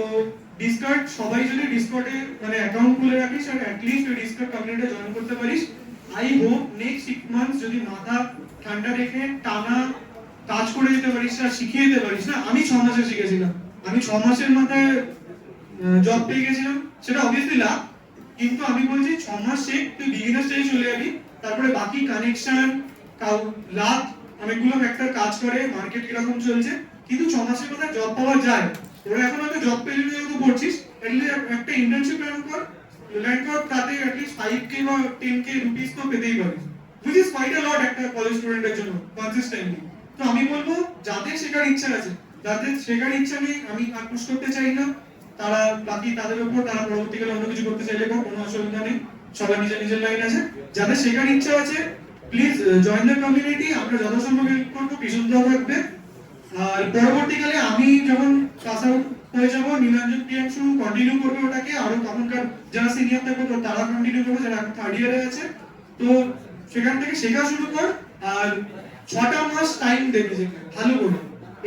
ডিসকর্ড, সবাই যদি ডিসকর্ডে মানে অ্যাকাউন্ট খুলে রাখিস আর অ্যাটলিস্ট ওই ডিসকর্ড কমিউনিটিতে জয়েন করতে পারিস, আই হোপ নেক্সট 6 মান্থস যদি মাথা ঠান্ডা রেখে টানা কাজ করে যেতে পারিস আর শিখিয়ে দিতে পারিস না। আমি 6 মাসে শিখেছিলাম, আমি 6 মাসের মাথায় জব পেয়ে গেছিলাম, সেটা অবভিয়াসলি লাভ। কিন্তু আমি বলছি 6 মাস শেখ, তুই বিগিনার স্টেজে চলে যাবি, তারপরে বাকি কানেকশন লাভ অনেকগুলো ফ্যাক্টর কাজ করে, মার্কেট কিরকম চলছে। কিন্তু 6 মাসের মাথায় জব পাওয়া যায়। তোরা এখন হয়তো জব পেলে যেহেতু করছিস, একটা ইন্টার্নশিপ ল্যান্ড কর, তাতে অ্যাটলিস্ট 5K বা 10K রুপিস তো পেতেই পারিস, হুইচ ইজ কোয়াইট আ লট একটা কলেজ স্টুডেন্টের জন্য কনসিস্টেন্টলি। তো আমি বলবো যাদের শেখার ইচ্ছা আছে, যাদের শেখার ইচ্ছা নেই, আমি আর পুশ করতে চাই না, তারা বাকি তাদের উপর, তারা পরবর্তীকালে অন্য কিছু করতে চাইলে কোনো অসুবিধা নেই, সবার নিজের নিজের লাইন আছে। যাদের শেখার ইচ্ছা আছে প্লিজ জয়েন দ্য কমিউনিটি, আমরা যথাসম্ভব হেল্প করবো, বিশুদ্ধ থাকবে। আর পরবর্তীকালে আমি যখন পাস আউট হয়ে যাবো, নীলাঞ্জন প্রিয়াংশু কন্টিনিউ করবে ওটাকে, আরো তখনকার যারা সিনিয়র থাকবে তো তারা কন্টিনিউ করবে, যারা এখন 3rd ইয়ারে আছে। তো সেখান থেকে শেখা শুরু কর, আর 6টা মাস টাইম দেবে যে ভালো করে।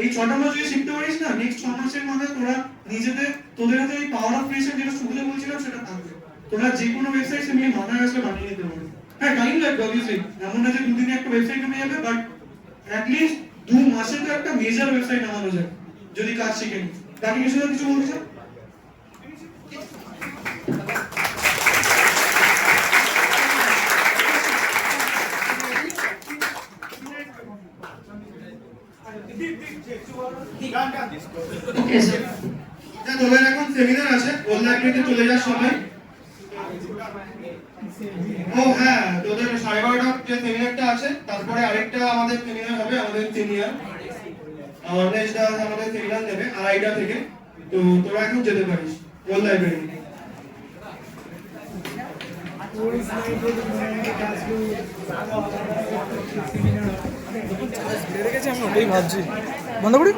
এই 6টা মাস যদি শিখতে পারিস না, নেক্সট 6 মাসের মধ্যে তোরা নিজেদের, তোদের হাতে এই পাওয়ার অফ ক্রিয়েশন যেটা শুরুতে বলছিলাম সেটা থাকবে। তোরা যে কোনো ওয়েবসাইট এমনি মাথায় আসলে বানিয়ে নিতে পারবে। হ্যাঁ, টাইম লাগবে অবভিয়াসলি, এমন না যে দুদিনে একটা ওয়েবসাইট হয়ে যাবে, বাট অ্যাটলিস্ট 2 মাসে তো একটা মেজর ওয়েবসাইট নামানো যায় যদি কাজ শিখে নি। বাকি কিছু বলতে চাও? ওকে স্যার, তোদের এখন সেমিনার আছে, ওল লাইব্রেরিতে চলে যাস সবাই। ও হ্যাঁ, তোদের 12:30 যে সেমিনারটা আছে, তারপরে আরেকটা আমাদের সেমিনার হবে, আমাদের সিনিয়র অর্নেশ দাস আমাদের সেমিনার নেবে 2:30 থেকে। তো তোরা এখন যেতে পারিস ওল লাইব্রেরি। ওই সাইডে কাজগুলো সেমিনার রেখেছি, আমি ওটাই ভাবছি বন্ধ করি।